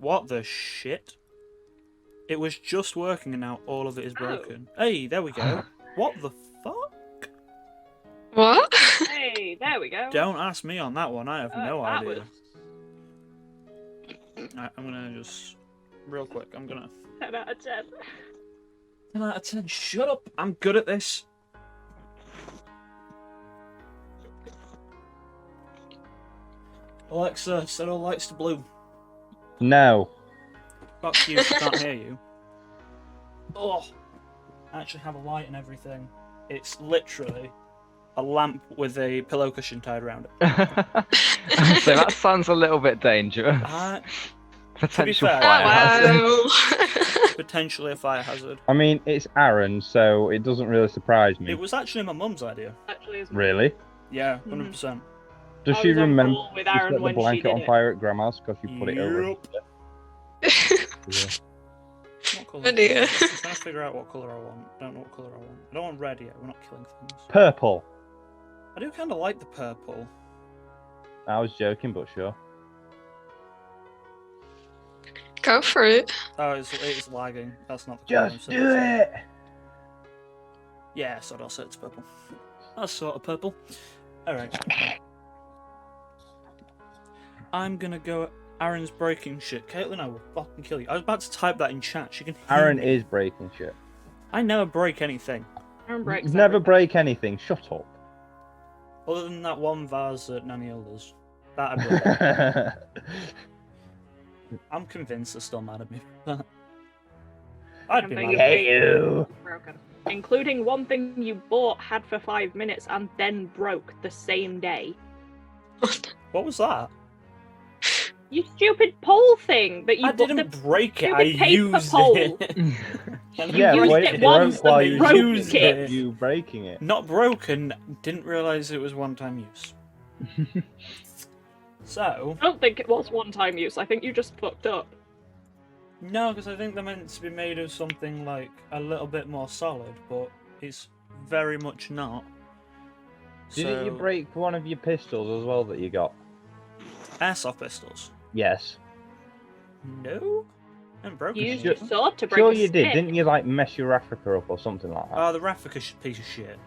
What the shit? It was just working and now all of it is broken. Hey, there we go. What the fuck? What? Hey, there we go. Don't ask me on that one. I have no that idea. was Right, I'm gonna just... Real quick, I'm gonna... 10 out of 10. 10 out of 10. Shut up. I'm good at this. Alexa, set all lights to blue. No. Fuck you, she can't hear you. Oh, I actually have a light and everything. It's literally a lamp with a pillow cushion tied around it. So that sounds a little bit dangerous. Potential fair, fire hazard. Wow. Potentially a fire hazard. I mean, it's Aaron, so it doesn't really surprise me. It was actually my mum's idea. Actually, is Really? Yeah, 100%. Does I she was on remember call with to Aaron set the when she blanket did on it. fire at Grandma's because you put it over? Yup. Yeah. What colour? Oh dear. I'm trying to figure out what colour I want. I don't know what colour I want. I don't want red yet. We're not killing things. Purple. I do kind of like the purple. I was joking, but sure. Go for it. Oh, it's lagging. That's not the colour. Just do it! Yeah, so I'll set it to purple. That's sort of purple. Alright. I'm gonna go... Aaron's breaking shit. Caitlin, I will fucking kill you. I was about to type that in chat. She can hear Aaron me. is breaking shit. I never break anything. Aaron breaks Never everything. break anything. Shut up. Other than that one vase at Nanny Hilda's. That I broke. I'm convinced they're still mad at me. I'd be Something mad you at Hey, you. broken. Including one thing you bought, had for 5 minutes, and then broke the same day. What was that? You stupid pole thing that you I bought. didn't The break it, stupid I paper used pole. it. Yeah, used but it it once broke while and you broke used it. it. You breaking it. Not broken, didn't realise it was one-time use. So, I don't think it was one-time use. I think you just fucked up. no, because I think they're meant to be made of something like a little bit more solid, but it's very much not. Didn't you break one of your pistols as well that you got? Airsoft pistols? Yes. No? I haven't broken You any used of your them. sword to break Sure a you did. stick. Didn't you like mess your Africa up or something like that? Oh, the Raffica piece of shit.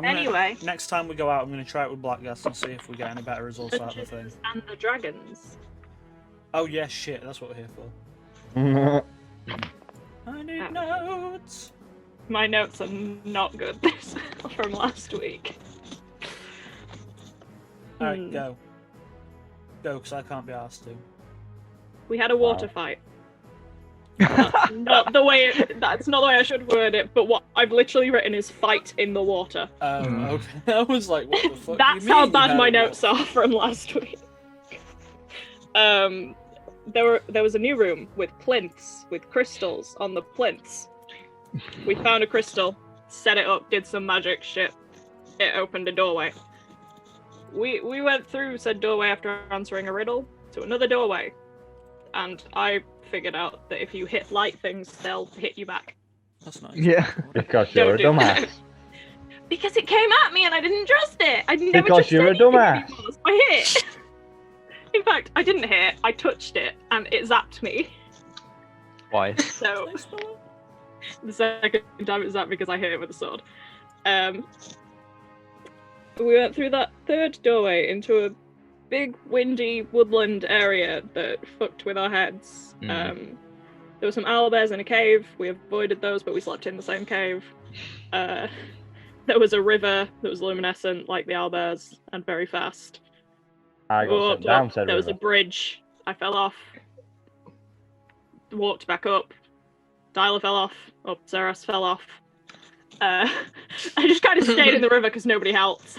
Anyway. Next time we go out, I'm going to try it with black gas and see if we get any better results out of the thing. Dungeons and the Dragons. Oh, yeah, shit, that's what we're here for. I need Oh. notes! My notes are not good this from last week. Alright, Hmm. go. Go, because I can't be asked to. We had a water fight. That's not the way I should word it, but what I've literally written is fight in the water. Oh, okay. I was like, what the fuck That's do you how mean bad you my had notes are from last week. There was a new room with plinths, with crystals on the plinths. We found a crystal, set it up, did some magic shit. It opened a doorway. We went through said doorway after answering a riddle to another doorway. And I figured out that if you hit light things, they'll hit you back. That's nice. Yeah. Because you're a Don't do dumbass. Because it came at me and I didn't trust it. I never Because trusted you're a anything dumbass. before, so I hit. In fact, I didn't hit. I touched it and it zapped me. Why? So the second time it zapped because I hit it with a sword. We went through that third doorway into a big windy woodland area that fucked with our heads. Mm. There were some owlbears in a cave. We avoided those, but we slept in the same cave. There was a river that was luminescent like the owlbears and very fast. I got Walked sent down up, said there was a river. bridge. I fell off. Walked back up. Dyla fell off. Zeras fell off. I just kind of stayed in the river because nobody helped.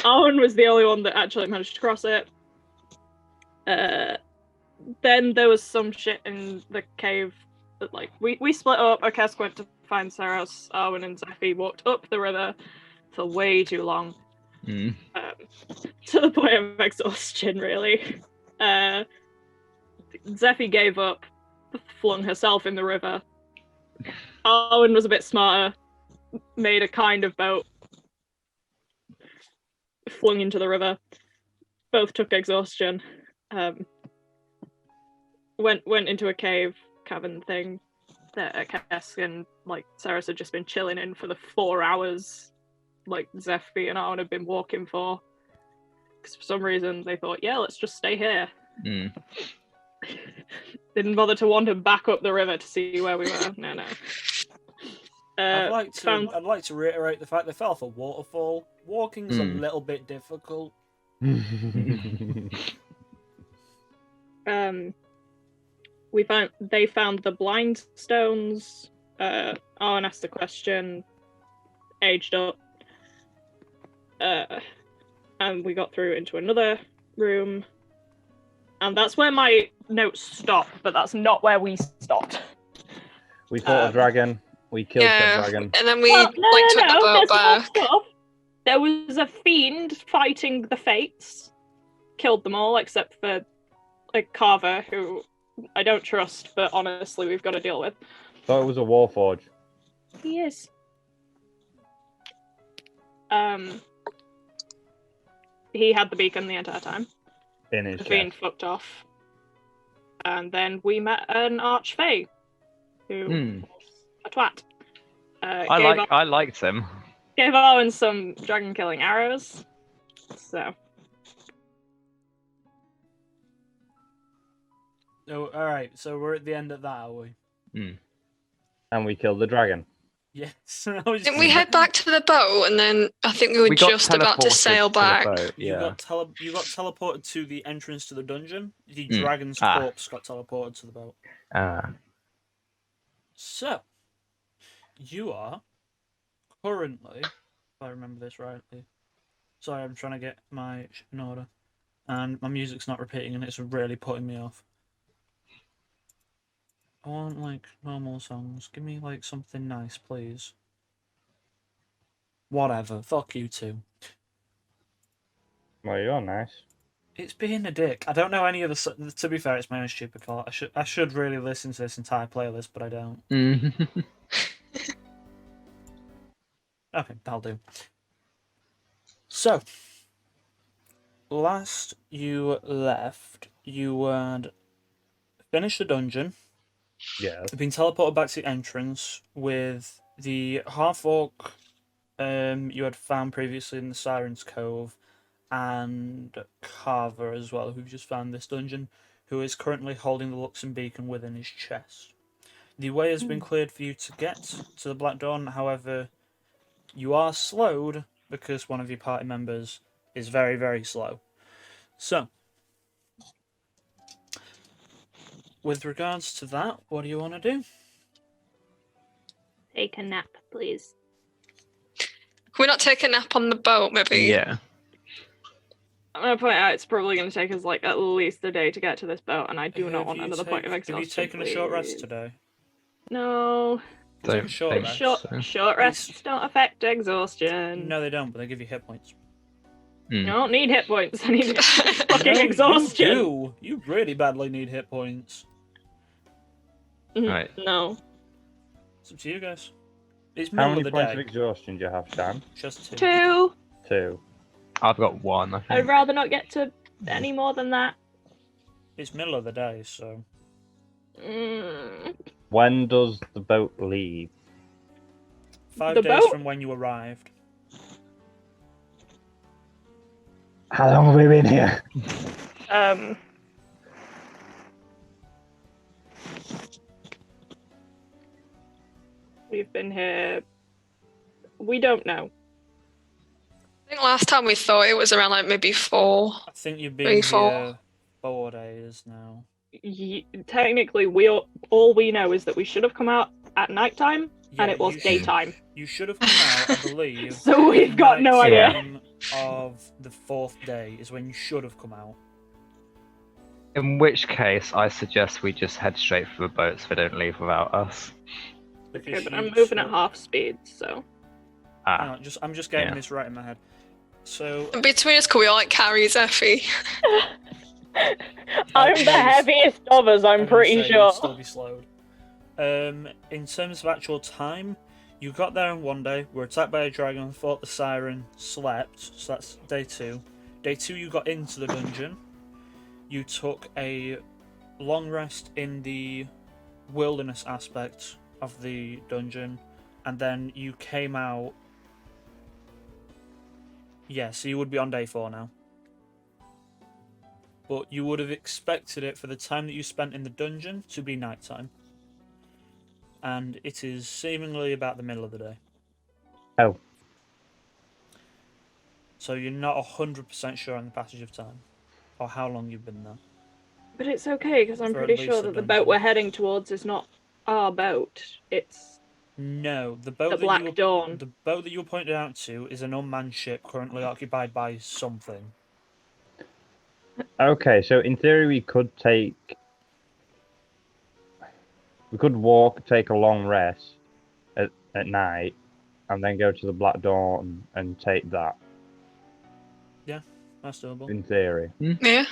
Owen was the only one that actually managed to cross it. Then there was some shit in the cave that, like, we split up. Okesk went to find Saros. Owen and Zephy walked up the river for way too long. Mm. To the point of exhaustion, really. Zephy gave up, flung herself in the river. Owen was a bit smarter, made a kind of boat, flung into the river. Both took exhaustion. Went into a cavern thing that Kesk and like Sarah had just been chilling in for the 4 hours like Zephy and Arwen had been walking for. Because for some reason they thought, yeah, let's just stay here. Didn't bother to wander back up the river to see where we were. No. I'd like to reiterate the fact they fell off a waterfall. Walking's a little bit difficult. They found the blind stones. Arwen asked a question, aged up, and we got through into another room, and that's where my notes stop. But that's not where we stopped. We fought a dragon. We killed the dragon. And then we took the boat back. There was a fiend fighting the fates. Killed them all except for like Carver, who I don't trust, but honestly we've got to deal with. Thought it was a warforge. He is. He had the beacon the entire time. In his The fiend fucked off. And then we met an archfey who a twat. I liked him. Gave Owen some dragon killing arrows. So. Oh, all right. So we're at the end of that, are we? And we killed the dragon. Yes. Didn't we head back to the boat, and then I think we were just about to sail back. You got teleported to the entrance to the dungeon. The dragon's corpse got teleported to the boat. So, you are currently, if I remember this rightly. Sorry, I'm trying to get my shit in order, and my music's not repeating, and it's really putting me off. I want, like, normal songs. Give me, like, something nice, please. Whatever. Fuck you too. Well, you're nice. It's being a dick. I don't know any of the... To be fair, it's my own stupid fault. I should really listen to this entire playlist, but I don't. Okay, that'll do. So, last you left, you had finished the dungeon. Yeah. Been teleported back to the entrance with the half-orc you had found previously in the Siren's Cove, and Carver as well, who just found this dungeon, who is currently holding the Luxon beacon within his chest. The way has been cleared for you to get to the Black Dawn, however, you are slowed because one of your party members is very, very slow. So, with regards to that, what do you want to do? Take a nap, please. Can we not take a nap on the boat, maybe? Yeah. I'm going to point out it's probably going to take us like at least a day to get to this boat, and I do not want another point of exhaustion. Have you taken a short rest today? No. Take a short rest. Short rests don't affect exhaustion. No, they don't, but they give you hit points. I don't need hit points. I need fucking exhaustion. You do. You really badly need hit points. Right. No. It's up to you guys. It's How middle many of the points day. of exhaustion do you have, Stan? Just 2. 2. 2. I've got 1, I think. I'd rather not get to any more than that. It's middle of the day, so... When does the boat leave? 5 days from when you arrived. How long have we been here? We've been here. We don't know. I think last time we thought it was around like maybe 4. I think you've been here 4 days now. Technically, all we know is that we should have come out at nighttime, and it was daytime. You should have come out, I believe. So we've got no idea. Of the 4th day is when you should have come out. In which case, I suggest we just head straight for the boat so they don't leave without us. Okay, but I'm moving at half speed, so... Hang on, I'm just getting this right in my head. So... Between us, can we all like carry Zephy? I'm the heaviest of us, I'm pretty sure. You'll still be slowed. In terms of actual time, you got there in 1 day, were attacked by a dragon, fought the siren, slept, so that's day 2. Day 2 you got into the dungeon. you took a long rest in the wilderness aspect of the dungeon, and then you came out. Yeah, so you would be on day 4 now. But you would have expected it for the time that you spent in the dungeon to be nighttime. And it is seemingly about the middle of the day. Oh. So you're not 100% sure on the passage of time, or how long you've been there. But it's okay, because I'm For pretty at least sure a that the dungeon. boat we're heading towards is not our boat. It's No, the boat the that Black Dawn. the boat that you were pointed out to is an unmanned ship currently occupied by something. Okay, so in theory we could walk, take a long rest at night, and then go to the Black Dawn and take that. Yeah, that's doable. In theory. Yeah.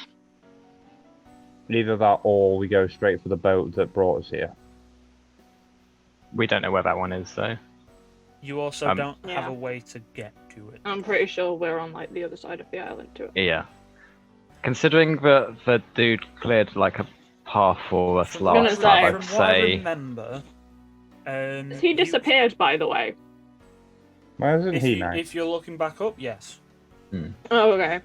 Either that or we go straight for the boat that brought us here. We don't know where that one is, though. You also don't have Yeah. a way to get to it. I'm pretty sure we're on like the other side of the island to it. Yeah. Considering that the dude cleared like a path for us From gonna last say, time, from I'd what I say. remember, He disappeared, by the way. Why isn't If, he you, nice? if you're looking back up, yes. Oh, okay.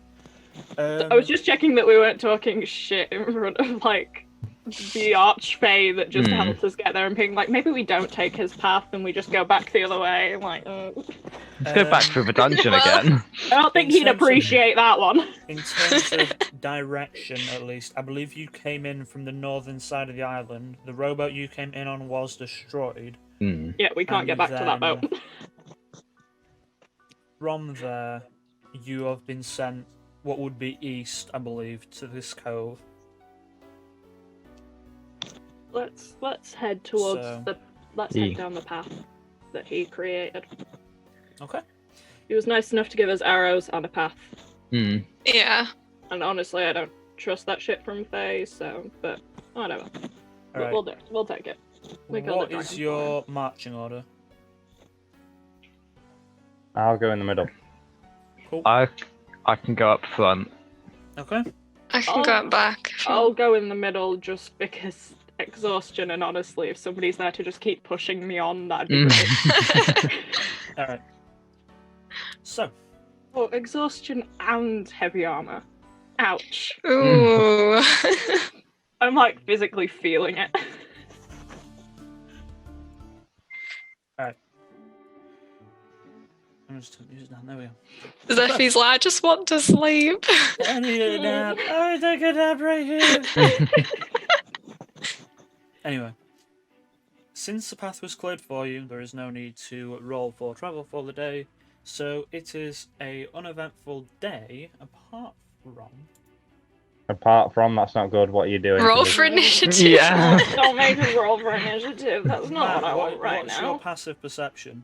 I was just checking that we weren't talking shit in front of like the archfey that just helped us get there, and being like, maybe we don't take his path and we just go back the other way. I'm like, Let's go back through the dungeon well- again. I don't think In he'd terms of- appreciate that one. In terms of direction, at least, I believe you came in from the northern side of the island. The rowboat you came in on was destroyed. Yeah, we can't And get back to that then- boat. From there, you have been sent what would be east, I believe, to this cove. Let's head towards So- let's Yeah. head down the path that he created. Okay. He was nice enough to give us arrows and a path. Yeah. And honestly, I don't trust that shit from Faye, so, but whatever. Alright. We'll do. We'll take it. We killed What a is dragon your marching order? I'll go in the middle. Cool. I can go up front. Okay. I can go back. if you I'll want. go in the middle just because exhaustion, and honestly, if somebody's there to just keep pushing me on, that'd be great. Alright. So, Oh, exhaustion and heavy armor. Ouch. Ooh. I'm like physically feeling it. I'm just use that. There we go. Zephy's like, I just want to sleep. I need a nap. I take a nap right here. Anyway, since the path was cleared for you, there is no need to roll for travel for the day, so it is a uneventful day Apart from, that's not good. What are you doing? Roll to me? for initiative. Yeah. Don't make us roll for initiative. That's not Matt, what I want right what's your now. passive perception?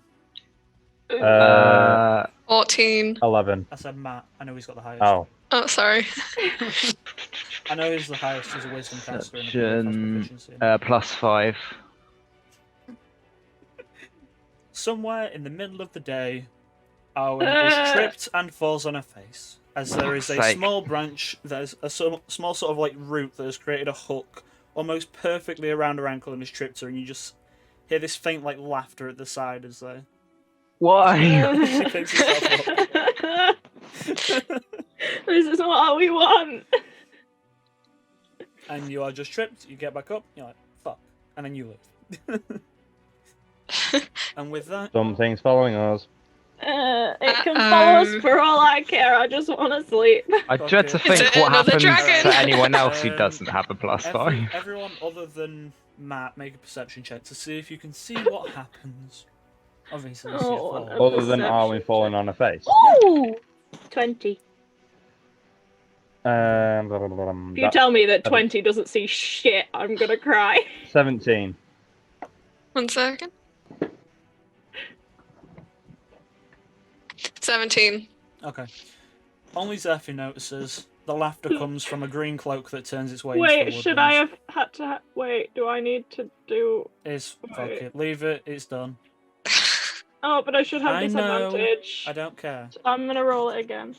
14. 11. I said Matt. I know he's got the highest. Oh. Oh, sorry. I know he's the highest. He's a wisdom caster and a Perception, proficiency. +5. Somewhere in the middle of the day, Owen is tripped and falls on her face. As there is a Fuck's sake. small branch, there's a small sort of like root that has created a hook almost perfectly around her ankle and has tripped her, and you just hear this faint like laughter at the side as she Why? picks herself up. This is what we want. And you are just tripped, you get back up, you're like, fuck, and then you leave. And with that, Something's following us. It can follow us for all I care. I just want to sleep. I dread to Okay. Is think it what another happens dragon? to anyone else who Um, doesn't have a +5. everyone other than Matt, make a perception check to see if you can see what happens. Obviously, you see a Oh, fall. no. Other than Arwen falling on her face. Ooh! 20. If you tell me that 20 doesn't see shit, I'm gonna cry. 17. 1 second. 17. Okay. Only Zephyr notices the laughter comes from a green cloak that turns its way into Wait, the should I woodlands. have had to... Wait, do I need to do... Fuck Wait. it. Leave it. It's done. Oh, but I should have I know. disadvantage. I don't care. I'm gonna roll it again.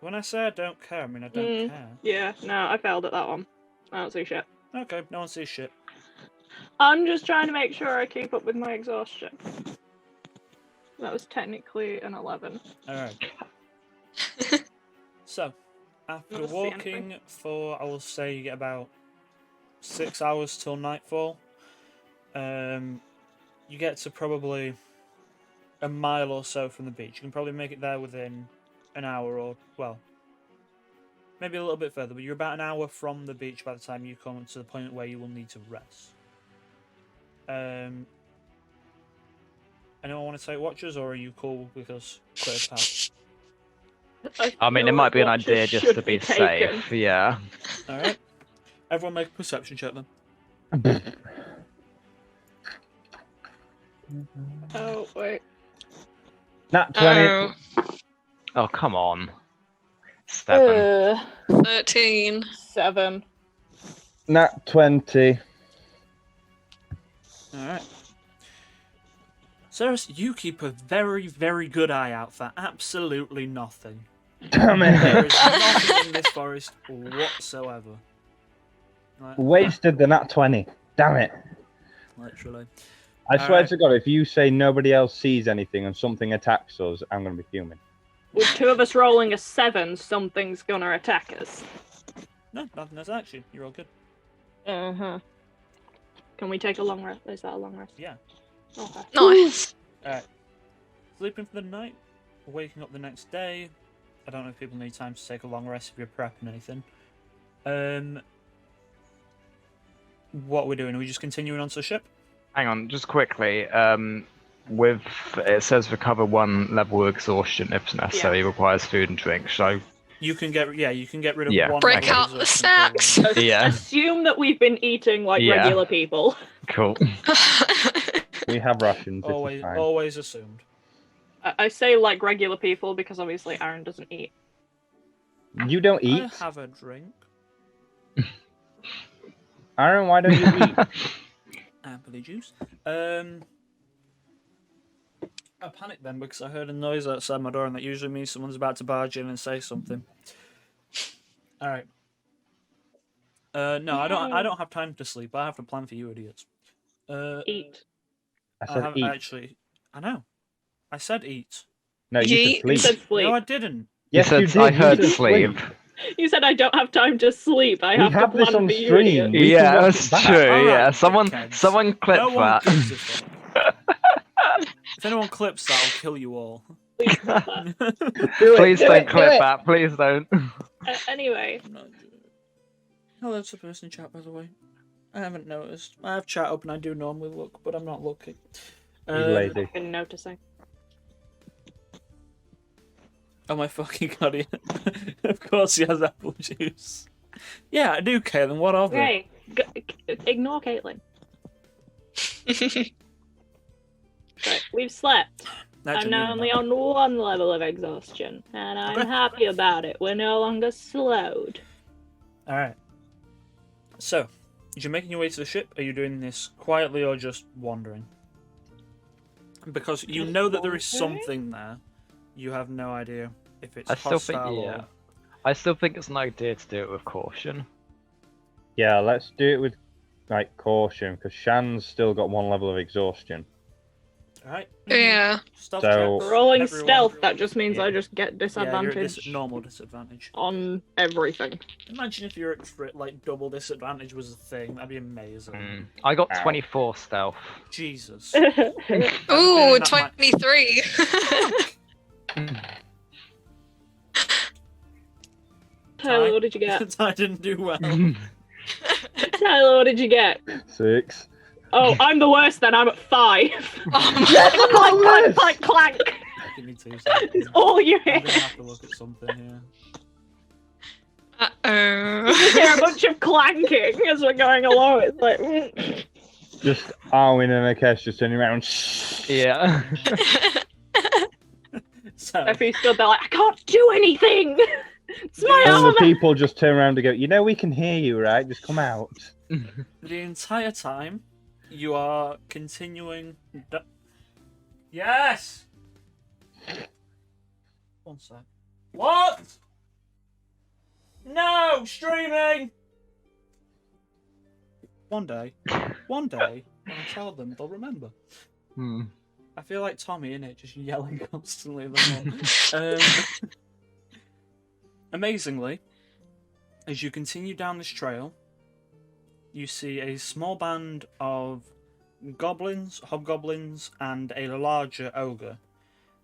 When I say I don't care, I mean I don't care. Yeah, no, I failed at that one. I don't see shit. Okay, no one sees shit. I'm just trying to make sure I keep up with my exhaustion. That was technically an 11. Alright. So, after Not see walking anything. for, I will say, you get about 6 hours till nightfall. You get to probably a mile or so from the beach. You can probably make it there within an hour or, well, maybe a little bit further, but you're about an hour from the beach by the time you come to the point where you will need to rest. Anyone want to take watches, or are you cool with us clear the path? I mean, it feel might like be an watches idea just should to be taken. safe. Yeah. Alright. Everyone make a perception check then. Oh, wait. Nat 20. Oh, Oh, come on. 7. 13. 7. Nat 20. Alright. Ceres, you keep a very, very good eye out for absolutely nothing. Damn There it. is nothing in this forest whatsoever. Like, Wasted the nat 20. Damn it. literally. I swear Alright. to God, if you say nobody else sees anything and something attacks us, I'm going to be fuming. With 2 of us rolling a 7, something's gonna attack us. No, nothing has action. You're all good. Uh-huh. Can we take a long rest? Is that a long rest? Yeah. Okay. Nice. Alright. Sleeping for the night, waking up the next day. I don't know if people need time to take a long rest if you're prepping anything. What are we doing? Are we just continuing onto the ship? Hang on, just quickly. With it says recover 1 level of exhaustion if necessary. Requires food and drink. So You can get you can get rid of Yeah. one. Break level out of the exhaustion for snacks. one. Yeah. Assume that we've been eating like Yeah. regular people. cool. We have rations. This is Always, fine. always assumed. I say like regular people because obviously Aaron doesn't eat. You don't eat? I have a drink. Aaron, why don't you eat? Apple juice. I panicked then because I heard a noise outside my door, and that usually means someone's about to barge in and say something. All right. No, I don't have time to sleep. I have to plan for you idiots. Eat. I I said have eat. actually. I know. I said eat. No, you Yeet. said sleep. You said sleep. No, I didn't. Yes, you you said did. I You heard said sleep. You said I don't have time to sleep. I We have to have this plan on for you, stream. idiot. We can Yeah, watch that's it back. true. All Yeah, right, someone dickheads. clip No one that. gives a fuck. If anyone clips that, I'll kill you all. Please stop that. Do it, Please do don't it, do clip it. that. Please don't. Anyway, I'm not doing it. Hello to person in chat, by the way. I haven't noticed. I have chat up and I do normally look, but I'm not looking. He's lazy. I've been noticing. Oh my fucking god, he... Of course he has apple juice. Yeah, I do, Caitlin. What of it? Hey, ignore Caitlin. Right, we've slept. That's I'm your now new only map. on 1 level of exhaustion, and I'm Okay. happy about it. We're no longer slowed. Alright. So, as you're making your way to the ship, are you doing this quietly or just wandering? Because you know that there is wandering? something there. You have no idea if it's I still think, hostile yeah. or... I still think it's an idea to do it with caution. Yeah, let's do it with like caution because Shan's still got 1 level of exhaustion. Alright. Yeah. Stealth So- checks. Rolling Everyone. stealth, that just means Yeah. I just get Yeah, you're disadvantage at normal disadvantage. on everything. Imagine if your like double disadvantage was a thing. That'd be amazing. I got Ow. 24 stealth. Jesus. Ooh, that might- 23. Tyler, what did you get? I didn't do well. Tyler, what did you get? 6. Oh, I'm the worst then. I'm at 5. Yes, I'm clank, the clank, worst. clank, clank. Give me 2 seconds. It's all you I'm hear. gonna have to look at something here. You Uh-oh. just hear a bunch of clanking as we're going along. It's like, Just Arwen and Akesh just turning around. Yeah. So, Effie stood there like, I can't do anything. It's my And the armor. people just turn around and go, you know, we can hear you, right? Just come out. the entire time, you are continuing. Yes! One sec. What? No! Streaming! One day, when I tell them, they'll remember. I feel like Tommy in it, just yelling constantly at them all. Amazingly, as you continue down this trail, you see a small band of goblins, hobgoblins, and a larger ogre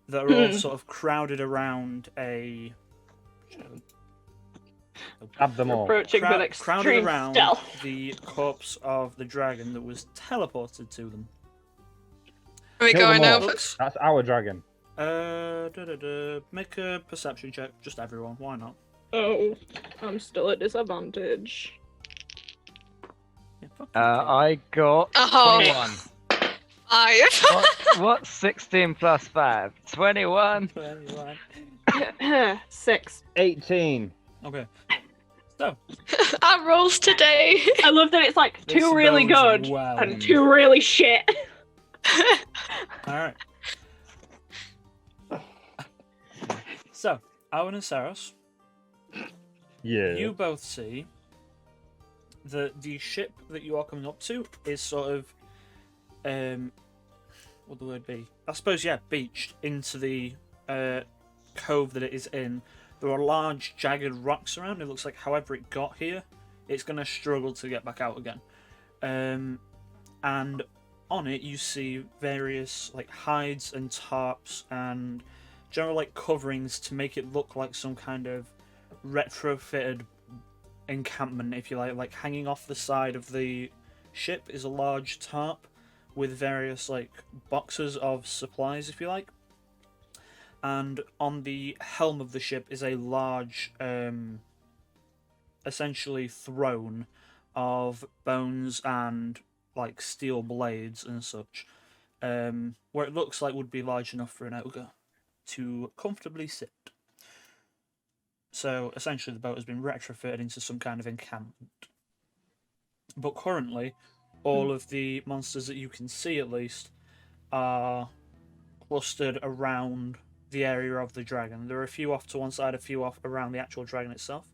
that are all sort of crowded around a... Grab them all. Approaching with crowded extreme around stealth. the corpse of the dragon that was teleported to them. Are we Kill going them all. over? That's our dragon. Make a perception check, just everyone. Why not? Oh, I'm still at disadvantage. Yeah, fuck I got Oh. 21. 5. What's 16 plus 5? 21. 6. 18. Okay. So, Our rolls today. I love that it's like This 2 really bodes good well. and 2 really shit. alright. So, Owen and Saros, Yeah. you both see that the ship that you are coming up to is sort of, what would the word be? I suppose, yeah, beached into the cove that it is in. There are large, jagged rocks around. It looks like however it got here, it's going to struggle to get back out again. And on it, you see various like hides and tarps and general like coverings to make it look like some kind of retrofitted encampment, if you like hanging off the side of the ship is a large tarp with various like boxes of supplies, if you like. And on the helm of the ship is a large, essentially throne of bones and like steel blades and such, where it looks like would be large enough for an ogre to comfortably sit. So essentially the boat has been retrofitted into some kind of encampment. But currently, all of the monsters that you can see at least are clustered around the area of the dragon. There are a few off to one side, a few off around the actual dragon itself.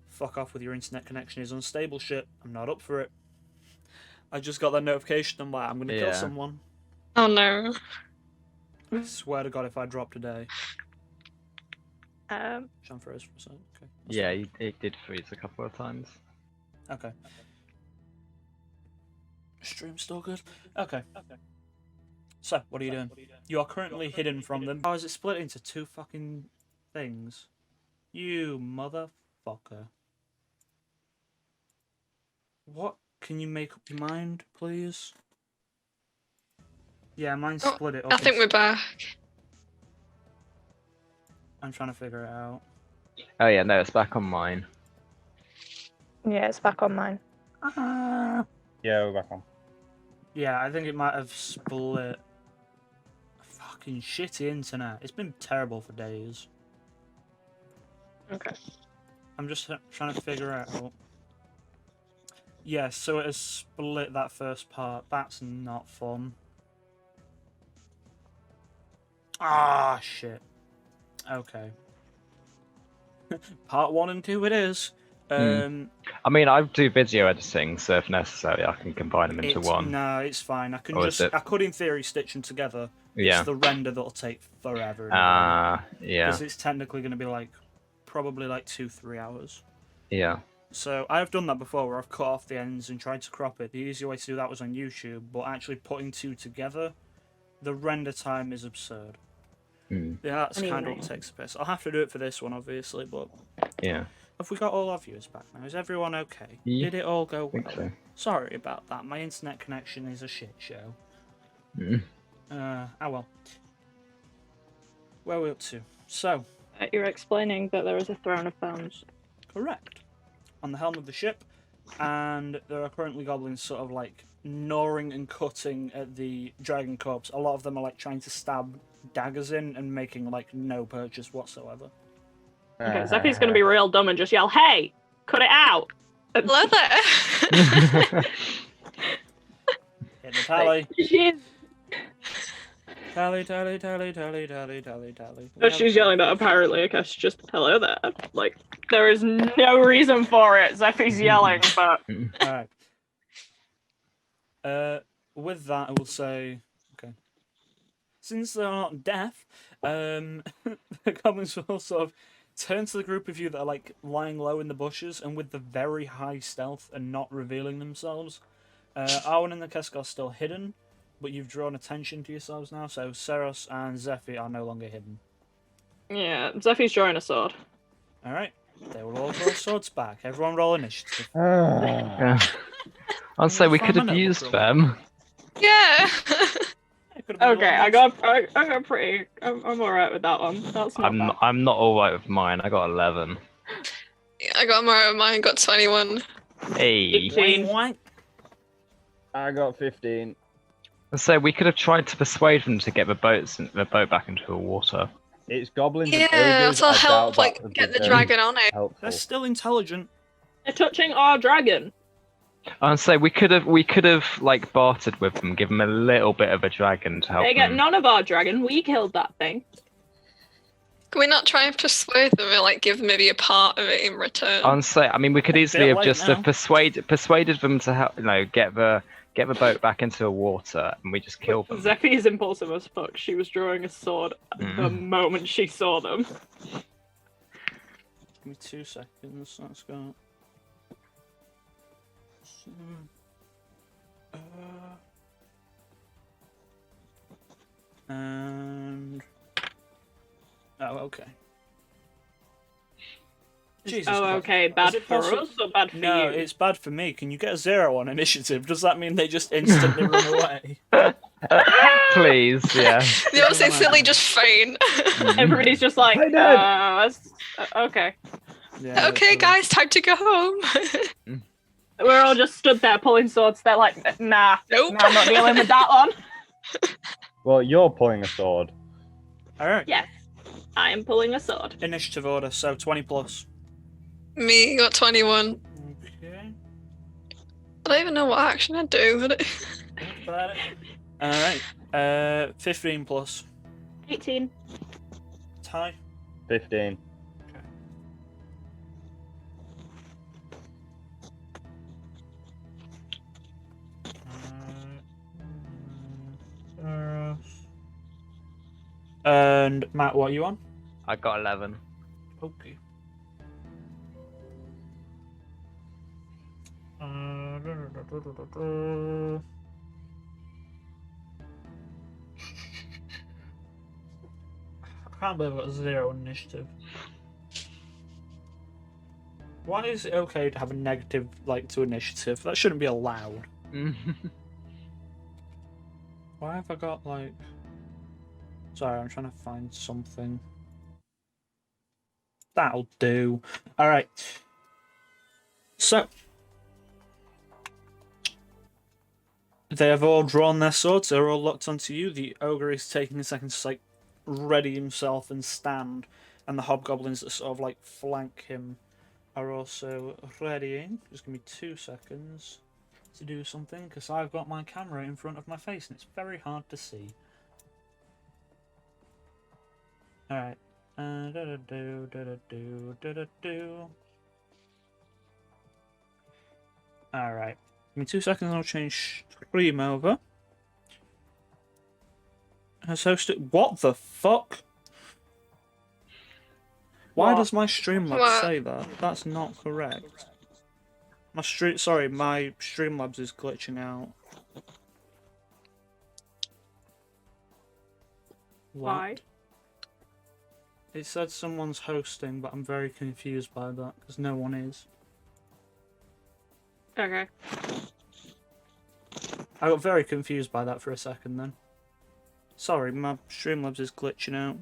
Fuck off with your internet connection is unstable shit. I'm not up for it. I just got that notification. I'm like, I'm gonna kill someone. Oh no. I swear to God, if I drop today. Um, Sean froze for a second. Okay. Yeah, it did freeze a couple of times. Okay. Stream's still good. Okay. So, what are you doing? You are currently hidden from them. How is it split into 2 fucking things? You motherfucker. What? Can you make up your mind, please? Yeah, mine split it up. I think we're back. I'm trying to figure it out. Oh yeah, no, it's back on mine. yeah, it's back on mine. Ah. Yeah, we're back on. Yeah, I think it might have split. Fucking shitty internet. It's been terrible for days. Okay. I'm just trying to figure out. Yeah, so it has split that first part. That's not fun. Ah, shit. Okay. Part 1 and 2 it is. I mean, I do video editing, so if necessary, I can combine them into one. No, it's fine. I can Or just, is it- I could in theory stitch them together. Yeah. It's the render that'll take forever. Yeah. Because it's technically going to be like, probably like 2-3 hours. Yeah. So I've done that before where I've cut off the ends and tried to crop it. The easier way to do that was on YouTube, but actually putting 2 together, the render time is absurd. Yeah, that's kind of what takes the piss. I'll have to do it for this one, obviously, but... Yeah. Have we got all our viewers back now? Is everyone okay? Yeah, Did it all go I think well? so. Sorry about that. My internet connection is a shit show. Oh well. Where are we up to? So... You're explaining that there is a throne of bones. Correct. On the helm of the ship, and there are currently goblins sort of like gnawing and cutting at the dragon corpse. A lot of them are like trying to stab daggers in and making like no purchase whatsoever. Okay, Zephy's gonna be real dumb and just yell, "Hey, cut it out!" Hello there. Hit the tally. She's... Tally, tally, tally, tally, tally, tally, tally. No, she's yelling that apparently, I guess just hello there. Like, There is no reason for it. Zeffy's yelling, but Alright. With that, I will say, okay. Since they're not deaf, the goblins will sort of turn to the group of you that are like lying low in the bushes and with the very high stealth and not revealing themselves. Arwen and the Kesk are still hidden, but you've drawn attention to yourselves now, so Seros and Zephy are no longer hidden. yeah, Zeffy's drawing a sword. Alright, they will all draw swords back. Everyone roll initiative. I'll say we could have used them. Yeah. Okay, I got pretty. I'm alright with that one. That's not bad. I'm not alright with mine. I got 11. I got mine, got 21. Hey. 18. I got 15. So we could have tried to persuade them to get the boat back into the water. It's goblins and Yeah, ogres. so I help, doubt like, that would get be the very dragon on it. helpful. They're still intelligent. They're touching our dragon. I'd say we could have like bartered with them, give them a little bit of a dragon to help They get them. none of our dragon. We killed that thing. Can we not try and persuade them and like give maybe a part of it in return? I'd say, I mean, we could easily have late just now. persuaded them to help, get the boat back into the water, and we just killed them. Zeffy is impulsive as fuck. She was drawing a sword the moment she saw them. Give me 2 seconds. Let's go. And oh, okay. Jesus Oh, Christ. okay. Is Bad it for possible- us or bad for No, you? it's bad for me. Can you get a 0 on initiative? Does that mean they just instantly run away? Please, yeah. They almost instantly just faint. Everybody's just like, Hey, Dad. okay. Yeah, Okay, that's guys, time to go home. We're all just stood there pulling swords. They're like, nah, Nope. I'm not dealing with that one. Well, you're pulling a sword. all right. Yes, I am pulling a sword. Initiative order. So 20 plus. Me got 21. Okay. I don't even know what action I do. All right. 15 plus. 18. Ty. 15. And Matt, what are you on? I got 11. Okay. I can't believe I got 0 on initiative. Why is it okay to have a negative to initiative? That shouldn't be allowed. Why have I got Sorry, I'm trying to find something. That'll do. Alright. So. They have all drawn their swords. They're all locked onto you. The ogre is taking a second to ready himself and stand. And the hobgoblins that sort of flank him are also readying. Just give me 2 seconds to do something, because I've got my camera in front of my face and it's very hard to see. Alright. Alright. Give me 2 seconds and I'll change stream over. Has hosted. What the fuck? Why does my Streamlabs say that? That's not correct. My Streamlabs is glitching out. Why? What? It said someone's hosting, but I'm very confused by that because no one is. Okay. I got very confused by that for a second then. Sorry, my Streamlabs is glitching out.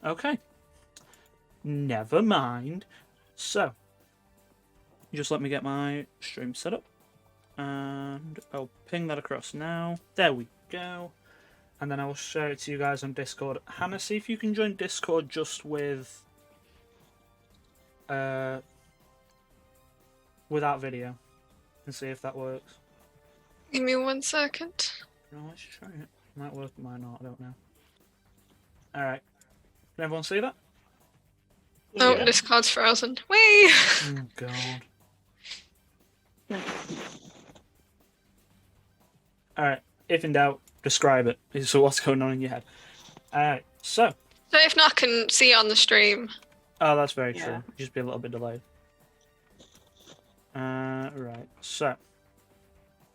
Okay. Never mind. So, just let me get my stream set up. And I'll ping that across now. There we go. And then I will share it to you guys on Discord. Hannah, see if you can join Discord just with... without video. And see if that works. Give me 1 second. No, let's try it. Might work, it might not, I don't know. Alright. Can everyone see that? Oh, Yeah. this card's frozen. Whee! Oh god. Alright, if in doubt, describe it. So what's going on in your head? Alright, so. So if not, I can see it on the stream. Oh, that's very Yeah. true. Just be a little bit delayed. Right, so.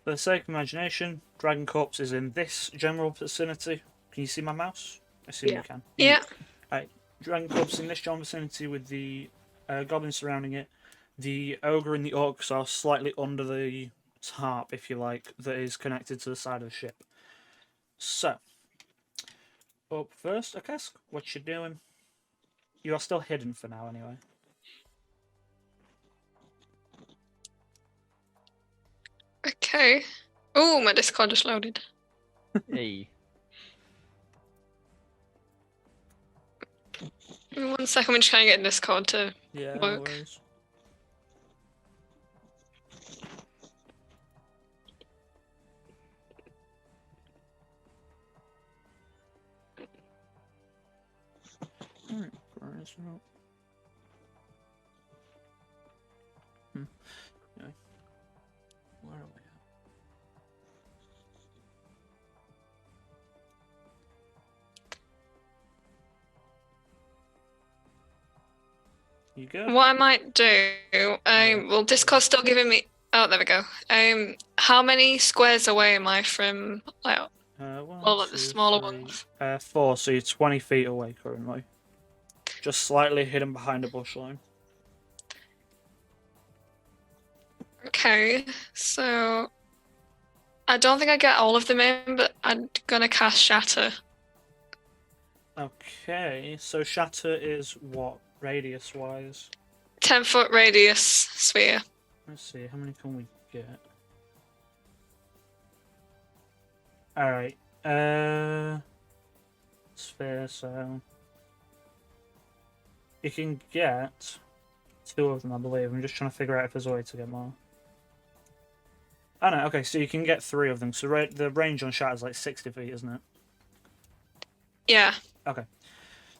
For the sake of imagination, Dragon Corpse is in this general vicinity. Can you see my mouse? I assume Yeah. you can. Yeah. Dragon Corpse in this general vicinity with the goblins surrounding it. The ogre and the orcs are slightly under the tarp, if you like, that is connected to the side of the ship. So, up first, Akask, what you doing? You are still hidden for now, anyway. Okay. Oh, my Discord just loaded. Hey. 1 second, we're just trying to get Discord to Yeah, no work. worries. Alright, prize up. Okay. Where are we at? You go. What I might do, well, Discord's still giving me. Oh, there we go. How many squares away am I from like One, all of the two, smaller three, ones? 4, so you're 20 feet away currently. Just slightly hidden behind a bush line. Okay, so I don't think I get all of them in, but I'm gonna cast Shatter. Okay, so Shatter is what, radius-wise? 10-foot radius sphere. Let's see, how many can we get? Alright, sphere, so... You can get 2 of them, I believe. I'm just trying to figure out if there's a way to get more. Oh no, okay, so you can get 3 of them. So the range on Shatter is like 60 feet, isn't it? Yeah. Okay.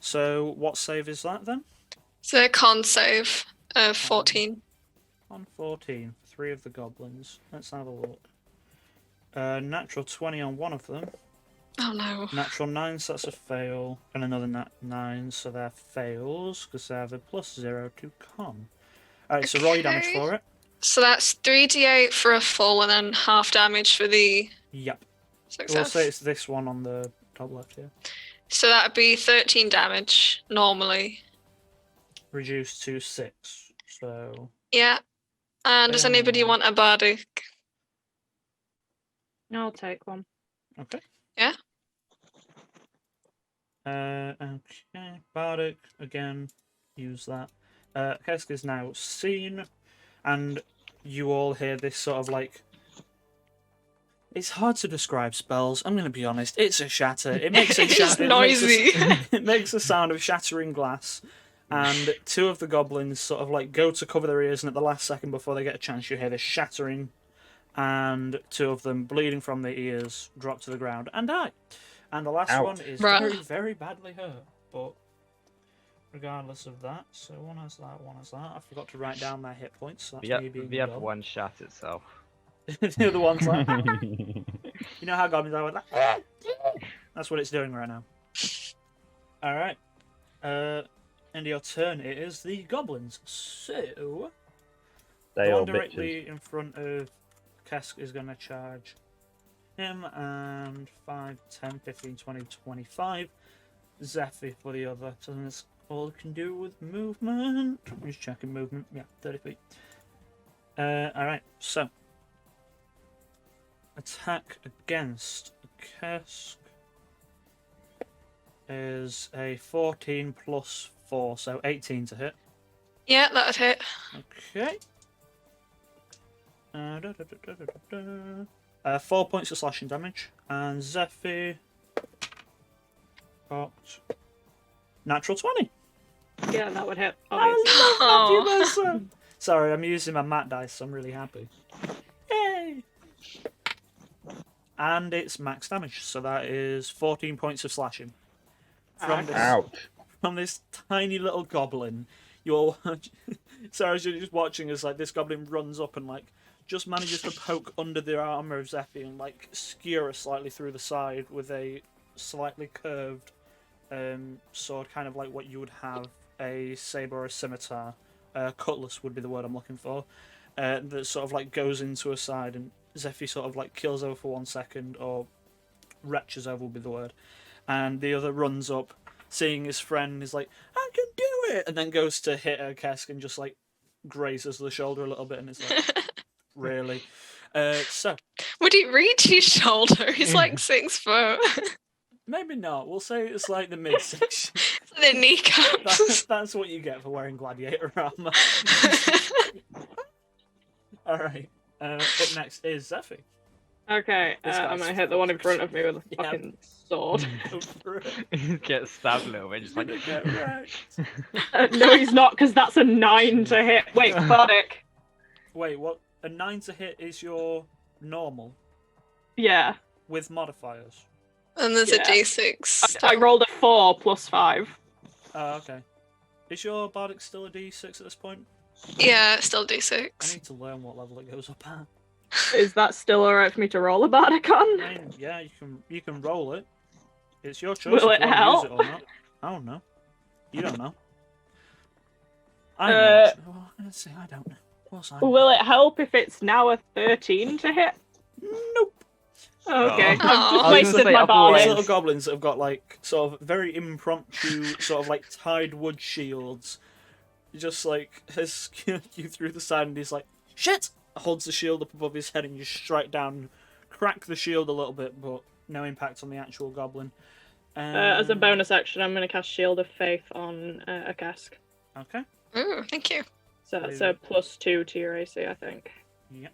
So what save is that then? So con save of 14. On 14, 3 of the goblins. Let's have a look. Natural 20 on one of them. Oh no. Natural 9, so that's a fail. And another nat 9, so they're fails, because they have a +0 to con. Alright, so roll your damage Okay. for it. So that's 3d8 for a full and then half damage for the Yep. success. We'll say it's this one on the top left here. So that would be 13 damage normally. Reduced to 6. So Yeah. And does anybody want a bardic? I'll take one. okay. Yeah. Okay. Bardic again. Use that. Kesk is now seen, and you all hear this sort of like. It's hard to describe spells. I'm going to be honest. It's a shatter. It makes a It's shatter. noisy. It makes a sound of shattering glass. And 2 of the goblins sort of like go to cover their ears, and at the last second before they get a chance, you hear this shattering, and 2 of them bleeding from their ears drop to the ground and die. And the last Ouch. one is Bruh. very, very badly hurt. But regardless of that, so one has that, one has that. I forgot to write down their hit points. So that's me being The a other gob. one shot itself. The other one's like, you know how goblins are with that? That's what it's doing right now. Alright. End of your turn, it is the goblins. So, They the are one bitches. directly in front of Kesk is going to charge him, and 5, 10, 15, 20, 25. Zephyr for the other. So that's all it can do with movement. I'm just checking movement. Yeah, 30 feet. Alright, so. Attack against Kesk is a 14 plus 4, so 18 to hit. Yeah, that'd hit. Okay. 4 points of slashing damage, and Zephyr got natural 20. Yeah, that would hit. I Obviously. love Matthew Oh. Mercer. Sorry, I'm using my mat dice, so I'm really happy. Yay! And it's max damage, so that is 14 points of slashing. From Okay. this, Ouch. from this tiny little goblin, You're Sarah's just watching as like this goblin runs up and like just manages to poke under the armor of Zephy and like skewer slightly through the side with a slightly curved sword, kind of like what you would have a saber or a scimitar. Cutlass would be the word I'm looking for. That sort of like goes into a side, and Zephy sort of like kills over for 1 second, or retches over would be the word. And the other runs up, seeing his friend, is like, I can do it! And then goes to hit Kesk and just like grazes the shoulder a little bit, and it's like, really? So, Would he reach his shoulder? He's like 6 foot. maybe not. We'll say it's like the midsection. The kneecaps. That's what you get for wearing gladiator armor. Alright. Up next is Zephy. Okay, This I'm guy's gonna hit the one in front of me with a Yeah. fucking sword. Get stabbed a little bit, just like. Get wrecked. No, he's not, because that's a 9 to hit. Wait, Bardic. Wait, what? A 9 to hit is your normal Yeah. with modifiers. And there's Yeah. a d6. I rolled a 4 plus 5. Oh, okay. Is your bardic still a d6 at this point? Yeah, it's still I d6. need to learn what level it goes up at. Is that still alright for me to roll a Bardic on? I mean, yeah, you can roll it. It's your choice Will if it you want to use it help? or not. I don't know. You don't know. I know. Actually. Well, let's see. I don't know. What's I? Will it help if it's now a 13 to hit? Nope. Okay, Oh. I've just I was wasted gonna say, my These otherwise- little Bardic. goblins that have got like sort of very impromptu, sort of like tied wood shields. Just like has skewered you through the side, and he's like, "Shit!" Holds the shield up above his head, and you strike down, crack the shield a little bit, but no impact on the actual goblin. As a bonus action, I'm going to cast Shield of Faith on a cask. Okay. Ooh, thank you. So that's a +2 to your AC, I think. Yep.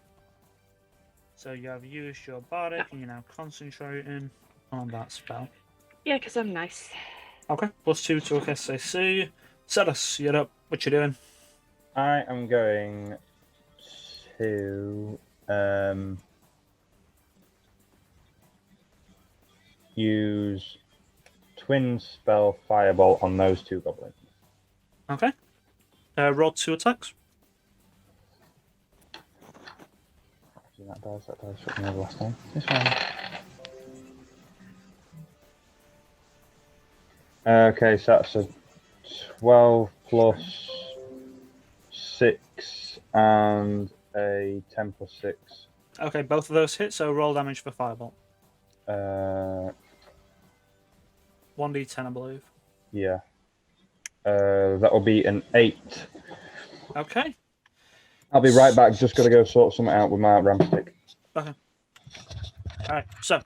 So you have used your bardic, and you're now concentrating on that spell. Yeah, because I'm nice. Okay. +2 to a SAC. Cetus, you're up. What you doing? I am going to use Twin Spell Firebolt on those 2 goblins. Okay. Roll 2 attacks. That dice shot me over last time. This one. Okay, so that's a 12 plus 6 and a 10 plus 6. Okay, both of those hit, so roll damage for Firebolt. 1d10, I believe. Yeah. That will be an 8. Okay. I'll be right back. Just got to go sort something out with my ramstick. Okay. Alright, so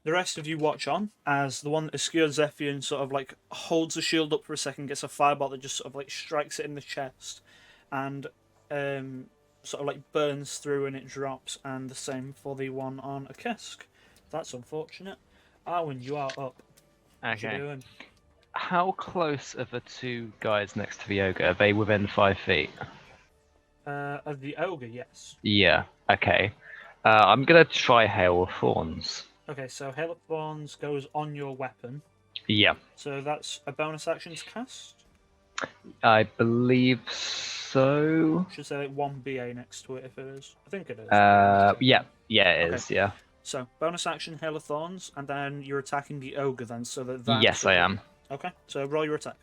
the rest of you watch on as the one that obscured Zephian sort of like holds the shield up for a second, gets a firebolt that just sort of like strikes it in the chest, and sort of like burns through and it drops, and the same for the one on a Kesk. That's unfortunate. Arwen, you are up. What you Okay. doing? How close are the 2 guys next to the ogre? Are they within 5 feet? Of the ogre, yes. Yeah. Okay. I'm gonna try Hail of Thorns. Okay, so Hail of Thorns goes on your weapon, Yeah, so that's a bonus action to cast. I believe so. Should say like 1 BA next to it if it is. I think it is. Yeah, it Okay. is. Yeah. So, bonus action, Hail of Thorns, and then you're attacking the ogre then, so that Yes, I am. Okay, so roll your attack.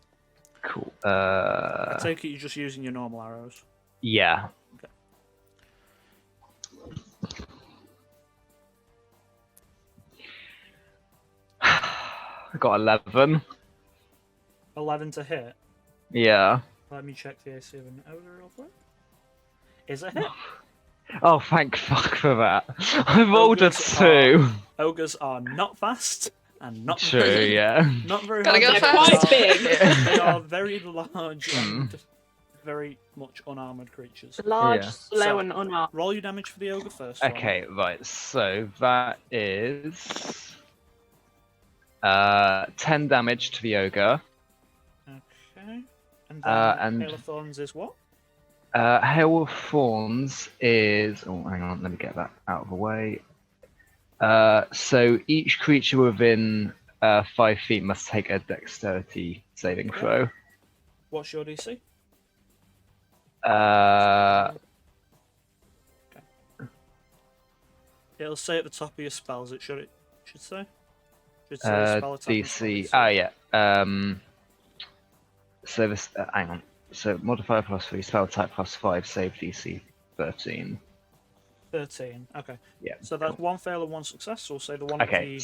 Cool. I take it you're just using your normal arrows. Yeah. Okay. I got 11. 11 to hit. Yeah. Let me check the AC of an ogre real quick. Is a hit. Oh, thank fuck for that. I rolled a Ogres 2. Ogres are not fast and not True, very, yeah. not very Gotta hard go to They're hit. fast. quite big. They are very large Hmm. and very much unarmored creatures. Large, Yeah. slow, So- and unarmed. Roll your damage for the ogre first. Roll. Okay, right. So that is 10 damage to the ogre. Okay. And then And- Hail of Thorns is what? Hail of Thorns is. Oh, hang on. Let me get that out of the way. So each creature within 5 feet must take a dexterity saving throw. What's your DC? It'll say at the top of your spells. It should say. Should say spell attack. DC. Yeah. So this. Hang on. So modifier +3, spell attack +5, save DC 13. 13. Okay. Yeah. So that's cool. one fail and one success. So we'll say the one at the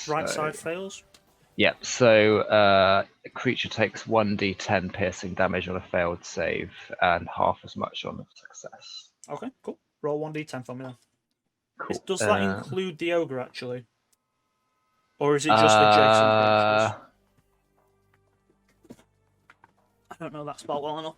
right side fails. Yep. Yeah, so a creature takes 1d10 piercing damage on a failed save and half as much on a success. Okay. Cool. Roll 1d10 for me then. Cool. Does that include the ogre actually, or is it just adjacent creatures? I don't know that spell well enough.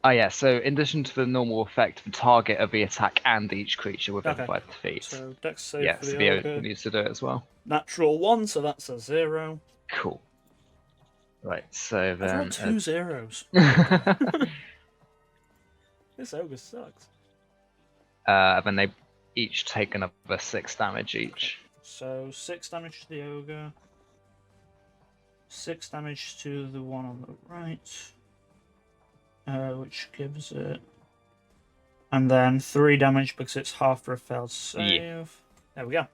Oh yeah, so in addition to the normal effect, the target of the attack and each creature within 5 feet. So Dex save Yeah, for so the the ogre. ogre needs to do it as well. Natural 1, so that's a 0. Cool. Right, so I've then... rolled 2 zeros. This ogre sucks. Then they each take another 6 damage each. So 6 damage to the ogre. 6 damage to the one on the right. Which gives it... And then 3 damage because it's half for a failed save. Yeah. There we go.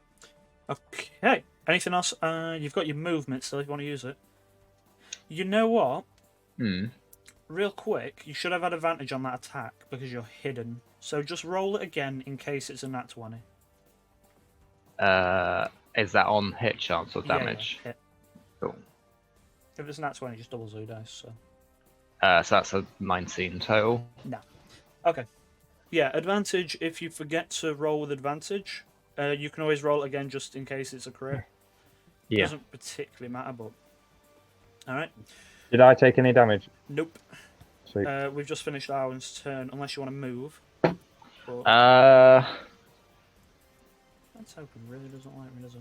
Okay. Anything else? You've got your movement still if you want to use it. You know what? Real quick, you should have had advantage on that attack because you're hidden. So just roll it again in case it's a nat 20. Is that on hit chance or damage? Yeah, hit. Cool. If it's a nat 20, just doubles your dice. So that's a 19 total. No. Okay. Yeah, advantage, if you forget to roll with advantage, you can always roll it again just in case it's a crit. Yeah. Doesn't particularly matter, but... Alright. Did I take any damage? Nope. Sweet. We've just finished Owen's turn, unless you want to move. But that token really doesn't like me, does it?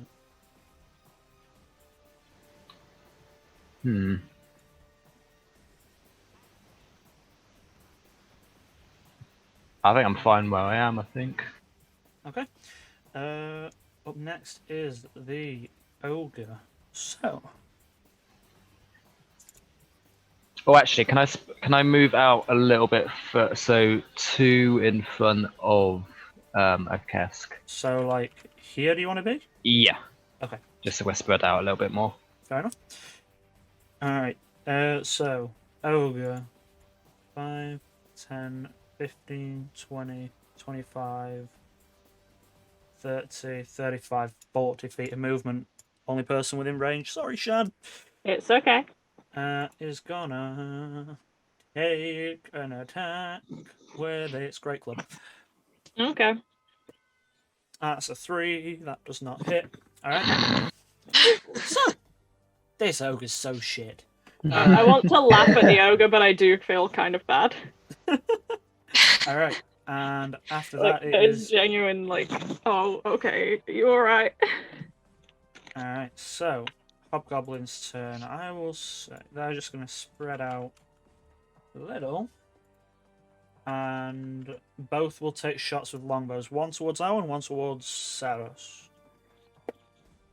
I think I'm fine where I am, I think. Okay. Up next is the ogre. So... Oh, actually, can I move out a little bit so 2 in front of a cask? So, like, here do you want to be? Yeah. Okay. Just so we're spread out a little bit more. Fair enough. Alright, so, ogre. 5, 10, 15, 20, 25, 30, 35, 40 feet of movement. Only person within range. Sorry, Shad. It's okay. Is gonna take an attack with its great club. Okay. That's a 3. That does not hit. Alright. So, this ogre's so shit. I want to laugh at the ogre, but I do feel kind of bad. Alright. And after Like, that, it's genuine, like, oh, okay, you alright? Alright, so, Hobgoblin's turn. I will say they're just going to spread out a little. And both will take shots with longbows. One towards Arwen, one towards Saros.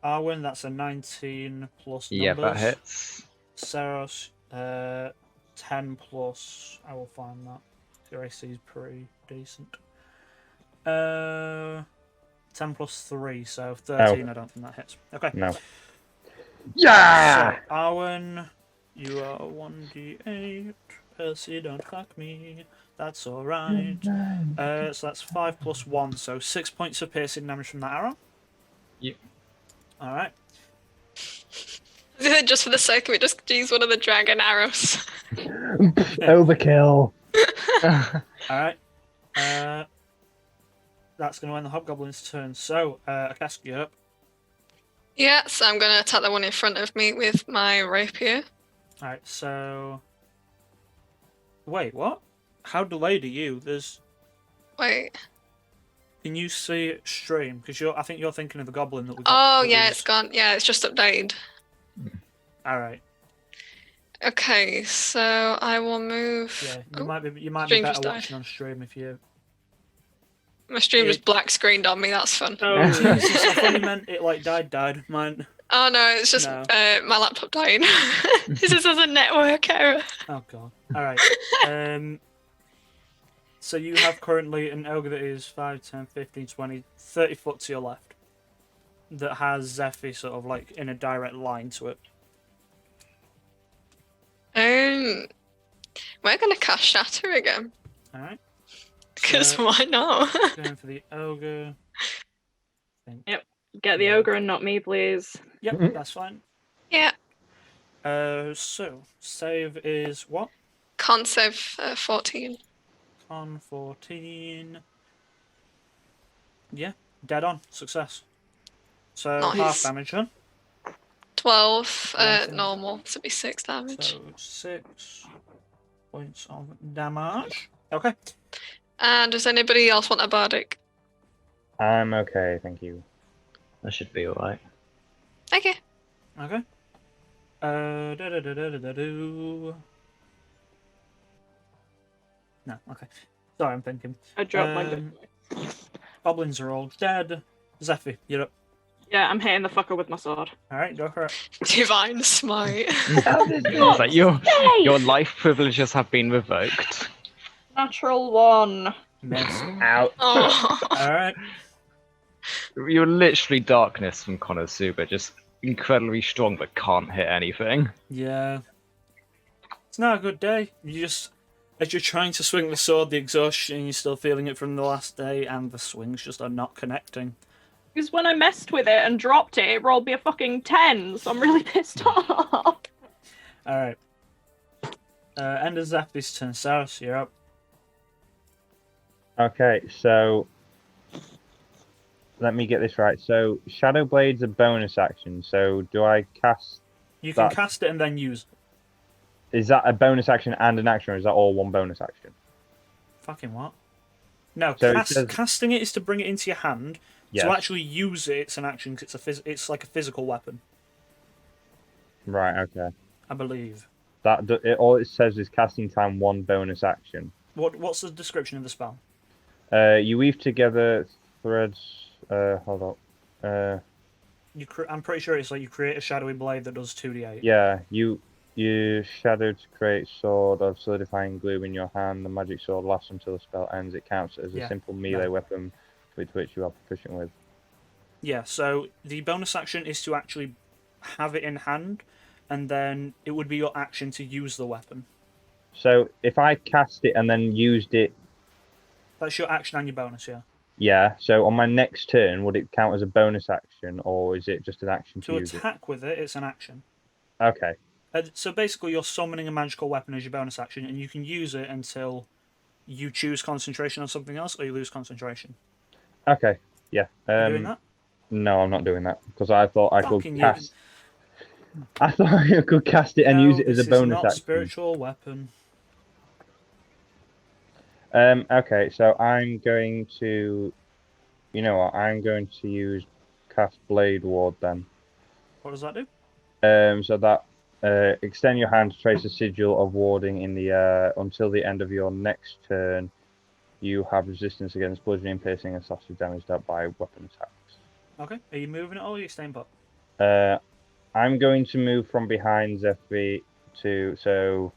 Arwen, that's a 19 plus numbers. Yeah, that hits. Saros, 10 plus. I will find that. Your AC is pretty decent. 10 plus 3, so 13. I don't think that hits. Okay. No. Yeah! So, Arwen, you are 1d8. Percy, don't fuck me. That's alright. So that's 5 plus 1, so 6 points of piercing damage from that arrow. Yep. Alright. Just for the sake of it, just use one of the dragon arrows. Overkill. Alright. That's going to end the Hobgoblin's turn. So, Akaski up. Yeah, so I'm going to attack the one in front of me with my rapier. Alright, so... Wait, what? How delayed are you? There's... Wait. Can you see it stream? Because I think you're thinking of the goblin that we got. Oh, yeah, it's gone. Yeah, it's just updated. Alright. Okay, so I will move... Yeah, you might be stream better just died. watching on stream if you... My stream just black screened on me, that's fun. Oh, Jesus, I thought you meant it like died. Mine. Oh no, it's just No. my laptop dying. This is as a network error. Oh god. Alright. So you have currently an ogre that is 5, 10, 15, 20, 30 foot to your left. That has Zephy sort of like in a direct line to it. We're gonna cast Shatter again. Alright. Because So, why not? going for the ogre. Get the ogre and not me, please. Yep, that's fine. Yeah. So save is what? Con save 14. Con 14. Yeah, dead on. Success. So Nice. half damage, huh? 12 Yeah. normal to be 6 damage. So 6 points of damage. Okay. And does anybody else want a bardic? I'm okay, thank you. That should be alright. Okay. Okay. Da-da-da-da-da-da-do. No, okay. Sorry, I'm thinking. I dropped my Um, Goblins are all dead. Zephy, you're up. Yeah, I'm hitting the fucker with my sword. Alright, go for it. Divine Smite. It's like your life privileges have been revoked. Natural 1. Miss. Out. Oh. Alright. You're literally darkness from Konosuba, just incredibly strong but can't hit anything. Yeah. It's not a good day. You just, as you're trying to swing the sword, the exhaustion, you're still feeling it from the last day, and the swings just are not connecting. Because when I messed with it and dropped it, it rolled me a fucking 10, so I'm really pissed off. Alright. End of Zephy's turn. Saros, you're up. Okay, so let me get this right. So Shadow Blade's a bonus action. So do I cast? You can That- cast it and then use it. Is that a bonus action and an action, or is that all one bonus action? Fucking what? No, So it says- casting it is to bring it into your hand. Yes. To actually use it, it's an action because it's like a physical weapon, Right. Okay. I believe. All it says is casting time 1 bonus action. What's the description of the spell? You weave together threads. Hold up. I'm pretty sure it's like you create a shadowy blade that does 2d8. Yeah. You shadow to create sword of solidifying glue in your hand. The magic sword lasts until the spell ends. It counts as a Yeah, simple melee no. weapon with which you are proficient with. Yeah, so the bonus action is to actually have it in hand, and then it would be your action to use the weapon. So if I cast it and then used it, That's your action and your bonus, yeah. yeah. So on my next turn, would it count as a bonus action, or is it just an action to To use attack with it, it's an action. it? Okay. So basically, you're summoning a magical weapon as your bonus action, and you can use it until you choose concentration on something else, or you lose concentration. Okay. Yeah. You doing that? No, I'm not doing that because I thought I could Fucking cast. I thought I could cast it and use it as a this bonus is not action. spiritual weapon. Okay, so I'm going to. You know what? I'm going to use cast Blade Ward then. What does that do? So that extend your hand to trace a sigil of warding in the air until the end of your next turn. You have resistance against bludgeoning, piercing, and slashing damage dealt by weapon attacks. Okay. Are you moving at all, or are you staying put? I'm going to move from behind Zephy to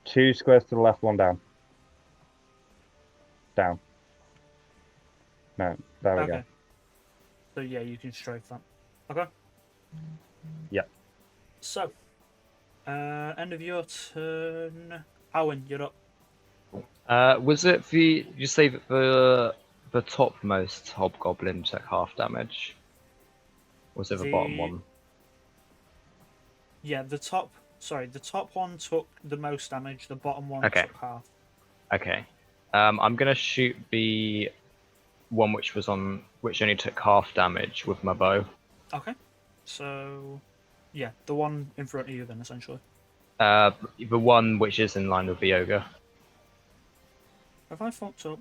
2 squares to the left, 1 down. Down. No, there we Okay. go. So yeah, you can strafe that. Okay. Yep. So, end of your turn. Owen, you're up. Was it you say that the topmost hobgoblin took half damage? Or was it the bottom The- one? Yeah, the top one took the most damage. The bottom one Okay. took half. Okay. I'm gonna shoot the one which only took half damage with my bow. Okay. So, yeah, the one in front of you then, essentially. The one which is in line with the ogre. Have I fucked up?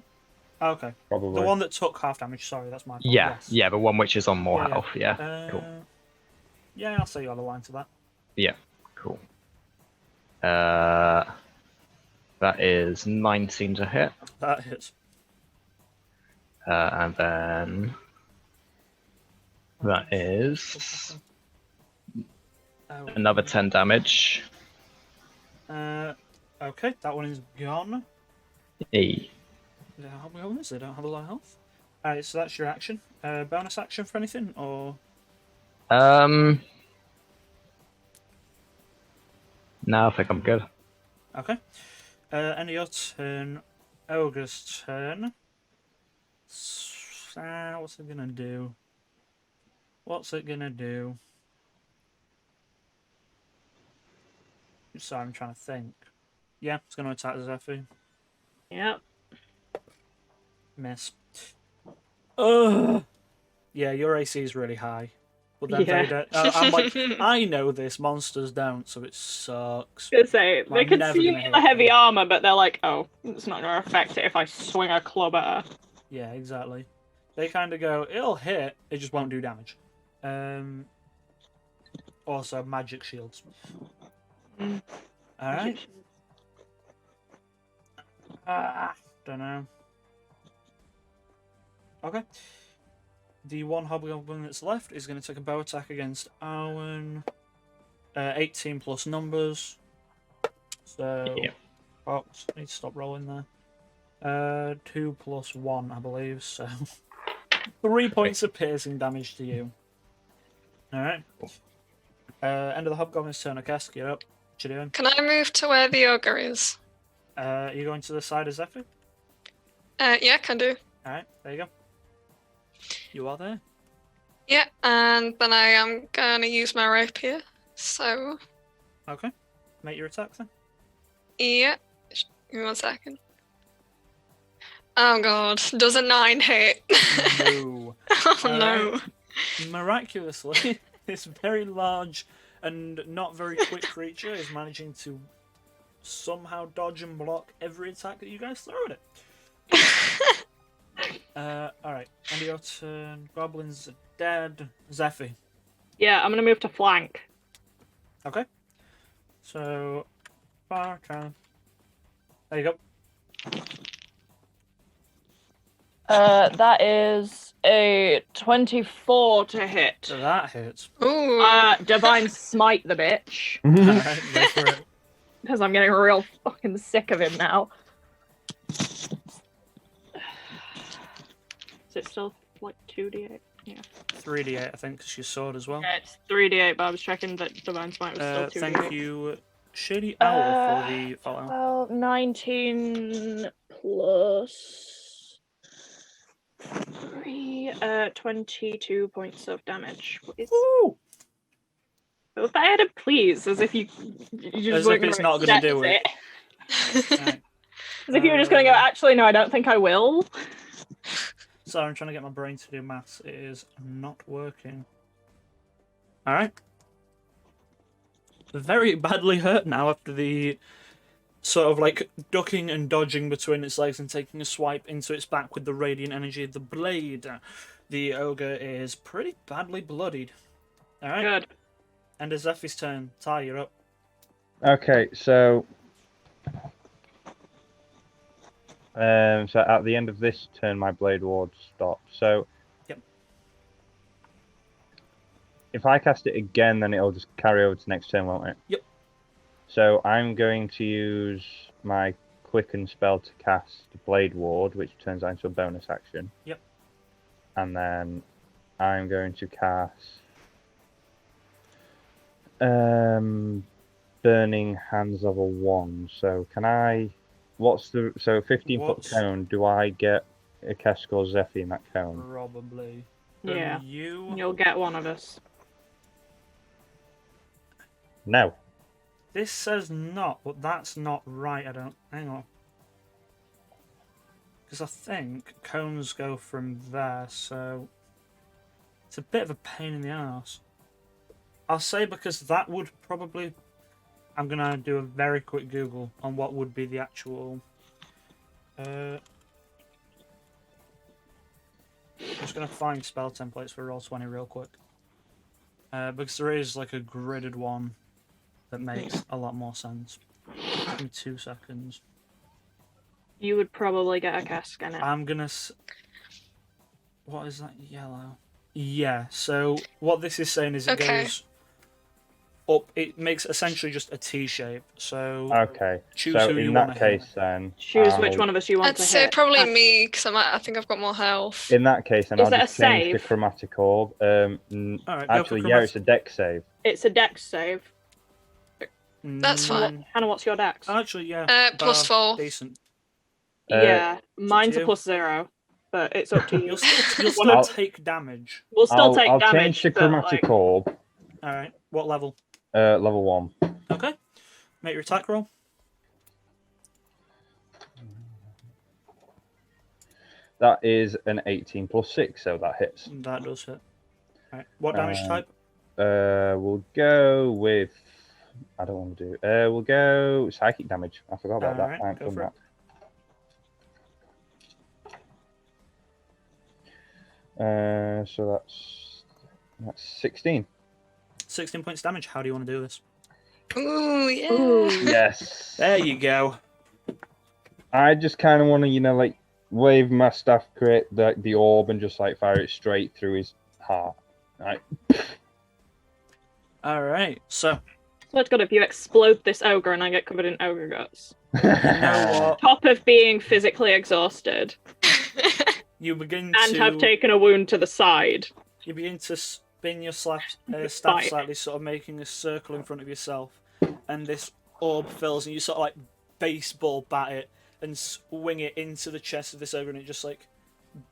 Oh, okay. Probably. The one that took half damage. Sorry, that's my fault. Yeah, Yes. yeah, the one which is on more Yeah, yeah. health. Yeah, cool. Yeah, I'll say you're the line to that. Yeah, cool. That is 19 to hit, That hits. and then That is Oh, another 10 damage. Okay, that one is gone. E. They don't have bonus, they don't have a lot of health. Alright, so that's your action. Bonus action for anything, or... No, I think I'm good. Okay. End of your turn. Ogre's turn. What's it gonna do? What's it gonna do? Sorry, I'm trying to think. Yeah, it's gonna attack Zephyr. Yep. Miss. Ugh. Yeah, your AC is really high. But then Yeah. I'm like, I know this, monsters don't, so it sucks. Gonna say I'm they can never see gonna me in hit the heavy them. armor, but they're like, oh, it's not gonna affect it if I swing a club at her. Yeah, exactly. They kind of go, it'll hit, it just won't do damage. Also, magic shields. Alright. Don't know. Okay. The one hobgoblin that's left is going to take a bow attack against Owen. 18 plus numbers. So, Yeah. Fox, need to stop rolling there. 2 plus 1, I believe. So, 3 points of piercing damage to you. Alright. End of the hobgoblin's turn. Akask, you're up. What you doing? Can I move to where the ogre is? You going to the side of Zephyr? Yeah, can do. Alright, there you go. You are there. Yeah, and then I am gonna use my rapier. So, Okay. Make your attack then. yeah. Give me 1 second. Oh god, does a 9 hit? No. Oh no. Alright. Miraculously, this very large and not very quick creature is managing to somehow dodge and block every attack that you guys throw at it. Alright, end of your turn. Goblins are dead. Zephyr. Yeah, I'm gonna move to flank. Okay. So, far can. There you go. That is a 24 to hit. So that hits. Ooh. Divine Smite the bitch. Alright, go for it. Because I'm getting real fucking sick of him now. Is it still like 2d8? Yeah. 3d8, I think, because you sword as well. Yeah, it's 3d8, but I was checking that Divine Smite was still 2d8. Thank you, Shady Owl, for the follow. Well, 19 plus 3, 22 points of damage. Woo! If I had a please, as if you just As weren't if it's gonna not gonna accept do it. Right. As if you were just gonna go, actually, no, I don't think I will. Sorry, I'm trying to get my brain to do maths. It is not working. Alright. Very badly hurt now after the sort of like ducking and dodging between its legs and taking a swipe into its back with the radiant energy of the blade. The ogre is pretty badly bloodied. Alright. Good. And it's Zephyr's turn. Ty, you're up. Okay, so at the end of this turn, my blade ward stops. So, yep. If I cast it again, then it'll just carry over to next turn, won't it? Yep. So I'm going to use my quicken spell to cast blade ward, which turns that into a bonus action. Yep. And then I'm going to cast Burning Hands of a Wand. So can I? What's the 15-foot cone? Do I get a Kesk or Zephyr in that cone? Probably. Yeah. You'll get one of us. No. This says not, but that's not right. I don't. Hang on. Because I think cones go from there, so it's a bit of a pain in the arse. I'll say because that would probably. I'm gonna do a very quick Google on what would be the actual. I'm just gonna find spell templates for Roll20 real quick. Because there is like a gridded one that makes a lot more sense. Give me 2 seconds. You would probably get a Kesk in it. I'm gonna. What is that yellow? Yeah, so what this is saying is it Okay. goes up. It makes essentially just a T shape. So Okay. choose So who you in want that to hit. case, then Choose which I'll- one of us you want I'd to say hit. probably me, because I think I've got more health. In that case, then Is I'll that just a change the save? chromatic orb. Alright, go Actually, for yeah, it's a deck save. It's a dex save. That's fine. Hannah, what's your dex? Actually, yeah. +4. Decent. Yeah, mine's a you. +0, but it's up to you. You'll still I'll- take damage. We'll still I'll, take I'll damage. change the but, chromatic like, orb. Alright, what level? Level 1. Okay. Make your attack roll. That is an 18 plus 6, so that hits. That does hit. Alright, what damage type? We'll go with. I don't want to do. We'll go psychic damage. I forgot about that. Alright, I haven't go done for it. that. So that's 16. 16 points damage. How do you want to do this? Ooh, yeah. Ooh. Yes. There you go. I just kind of want to, like wave my staff, create the orb, and just like fire it straight through his heart. Right. Alright, so So it's good if you explode this ogre and I get covered in ogre guts. you know what? Top of being physically exhausted You begin and to have taken a wound to the side. you begin to spin your staff Fight. slightly, sort of making a circle in front of yourself, and this orb fills, and you sort of like baseball bat it and swing it into the chest of this ogre, and it just like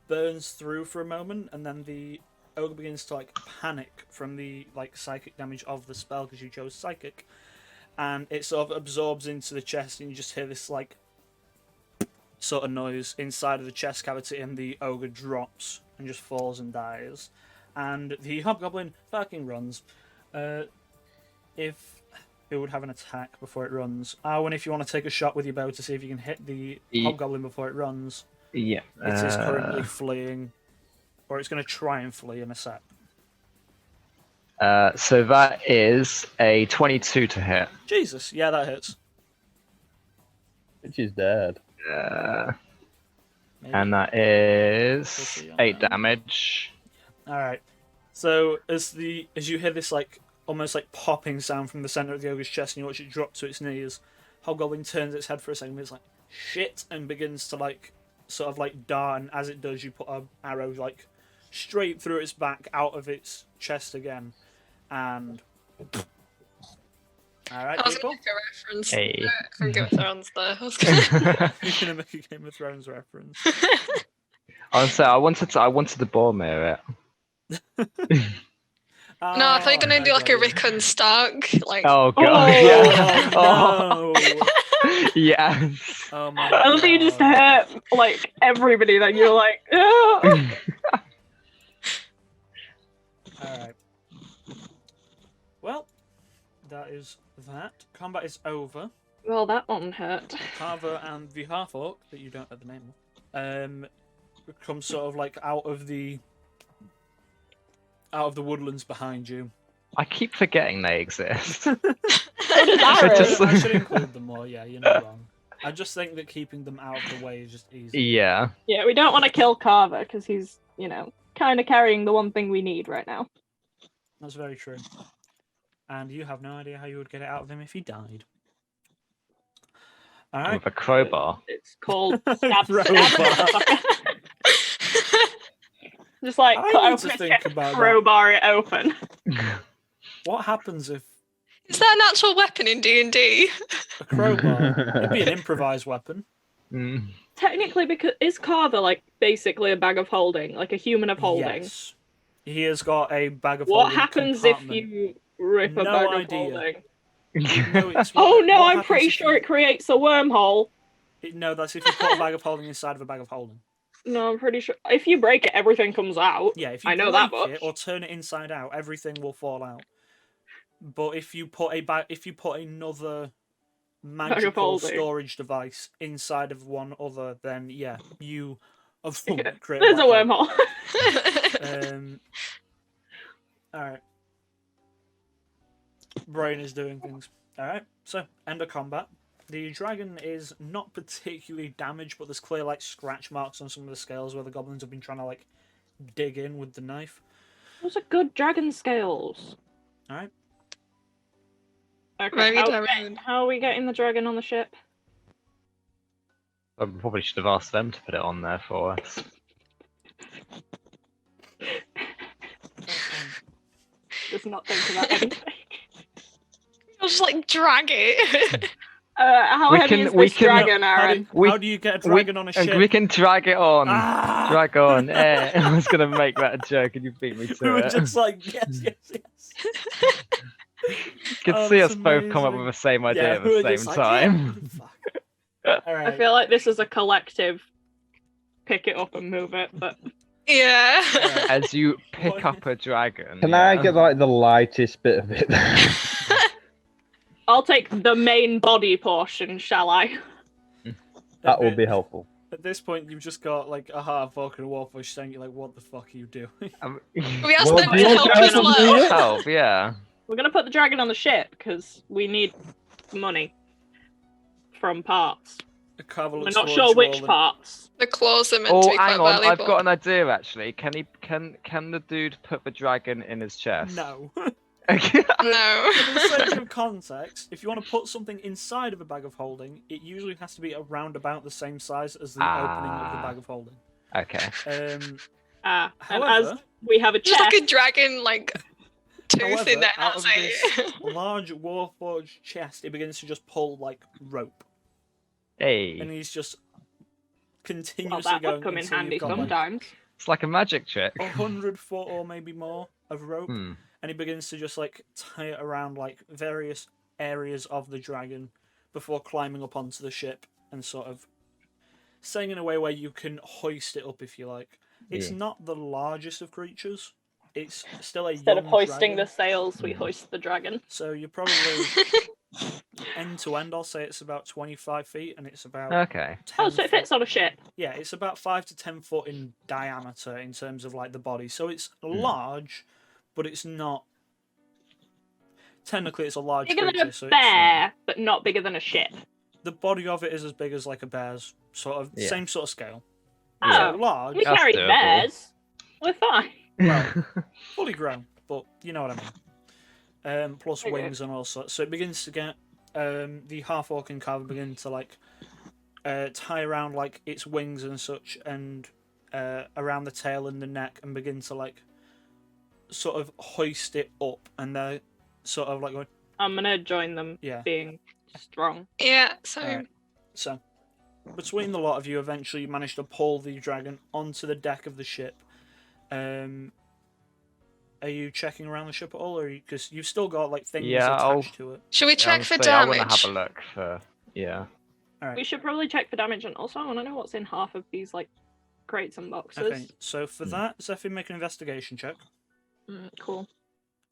burns through for a moment, and then the ogre begins to like panic from the like psychic damage of the spell because you chose psychic, and it sort of absorbs into the chest, and you just hear this like sort of noise inside of the chest cavity, and the ogre drops and just falls and dies. And the hobgoblin fucking runs. If it would have an attack before it runs. Arwen, if you want to take a shot with your bow to see if you can hit the hobgoblin before it runs. Yeah. It is currently fleeing, or it's going to try and flee in a sec. So that is a 22 to hit. Jesus, yeah, that hits. Which is dead. Maybe. And that is see on 8 that. damage. All right. So as you hear this like almost like popping sound from the center of the ogre's chest, and you watch it drop to its knees, hobgoblin turns its head for a second. It's like shit, and begins to like sort of like dart. And as it does, you put an arrow like straight through its back, out of its chest again, and. All right, I was people. going to make a reference Hey. from Game of Thrones there. I was gonna... You're gonna make a Game of Thrones reference. Honestly, I wanted the Boromir it. No, I thought you were going to do like a got it. Rickon Stark. Like, Oh god, Oh, yeah. Oh, no. Yes. Oh my I don't think you just God. hurt like everybody that you're like, "Ah." Alright. Well, that is that. Combat is over. Well, that one hurt. Carver and the half orc that you don't know the name of, come sort of like out of the woodlands behind you. I keep forgetting they exist. So does I Aaron. just- I should include them more. Yeah, you're not wrong. I just think that keeping them out of the way is just easy. Yeah. Yeah, we don't want to kill Carver because he's, kind of carrying the one thing we need right now. That's very true. And you have no idea how you would get it out of him if he died. All right. With a crowbar. It's called stab. Crowbar. Just like I cut need open to his think chest, about that. crowbar it open. What happens if is that an actual weapon in D&D? a crowbar? It'd be an improvised weapon. Mm. Technically, because is Carver like basically a bag of holding, like a human of holding? Yes. He has got a bag of What holding happens if compartment. you rip a No bag idea. of holding? No, it's Oh what- no, what I'm happens pretty if sure you- it creates a wormhole. No, that's if you put a bag of holding inside of a bag of holding. No, I'm pretty sure. If you break it, everything comes out. Yeah, if you I know break that much. it or turn it inside out, everything will fall out. But if you put another magical holding. storage device inside of one other, then yeah, you Yeah, create There's a black hole. wormhole. Alright. Brain is doing things. Alright, so end of combat. The dragon is not particularly damaged, but there's clear like scratch marks on some of the scales where the goblins have been trying to like dig in with the knife. Those are good dragon scales. All right. Okay, Maybe how, Darren. how are we getting the dragon on the ship? I probably should have asked them to put it on there for us. Just not think about anything. I'll just like drag it. How We heavy can- is we this can- dragon, How Aaron? how do you get a dragon on a ship? We can drag it on. Ah! Drag on. I was gonna make that a joke, and you beat me We to were it. just like, yes. You could Oh, see that's us both come up amazing. with the same idea Yeah, at we were the same just like, time. yeah, fuck. All I right. feel like this is a collective pick it up and move it, but Yeah. Alright. As you pick What- up a dragon. Can yeah. I get like the lightest bit of it? I'll take the main body portion, shall I? That will be helpful. At this point, you've just got like a half orc and a warfish saying, "Like, what the fuck are you doing?" We asked Well, them do to you help want as to well. Help, yeah. We're gonna put the dragon on the ship because we need money from parts. A Carvel We're looks not towards sure you which all and- parts. The claws are meant to Oh, be hang quite on! I've valuable. got an idea actually. Can the dude put the dragon in his chest? No. No. For the sake of context, if you want to put something inside of a bag of holding, it usually has to be around about the same size as the opening of the Ah. bag of holding. Okay. And However, as we have a Just chest, like a dragon, like tooth however, in there. out of That's this it. large warforged chest, it begins to just pull like rope, and Hey, he's just well, continuously that going would come in until handy you've got, like, sometimes. it's like a magic trick. 100 foot or maybe more of rope, Hmm. and he begins to just like tie it around like various areas of the dragon before climbing up onto the ship and sort of saying in a way where you can hoist it up if you like. It's Yeah. not the largest of creatures. It's still a Instead of young hoisting dragon, the sails, we hoist the dragon. so you're probably end to end. I'll say it's about 25 feet, and it's about Okay. 10 Oh, so it foot- fits on a ship. Yeah, it's about 5 to 10 foot in diameter in terms of like the body. So it's Hmm. large, but it's not. Technically, it's a large Bigger than creature. a So bear, but not bigger than a ship. the body of it is as big as like a bear's, sort of Yeah. same sort of scale. Oh, So large, we That's carry doable. bears. We're fine. well, fully grown, but you know what I mean. Plus Okay. wings and all sorts. So it begins to get the half orc and carver begin to like tie around like its wings and such, and around the tail and the neck, and begin to like sort of hoist it up, and they're sort of like going, I'm gonna join them yeah. being strong. Yeah, so Alright. So between the lot of you, eventually you manage to pull the dragon onto the deck of the ship. Are you checking around the ship at all, or because you've still got like things Yeah, attached to it? should we check for I damage? want to have a look for. Yeah. All right. We should probably check for damage, and also I want to know what's in half of these like crates and boxes. Okay, so for that, Zephyr, make an investigation check. Cool.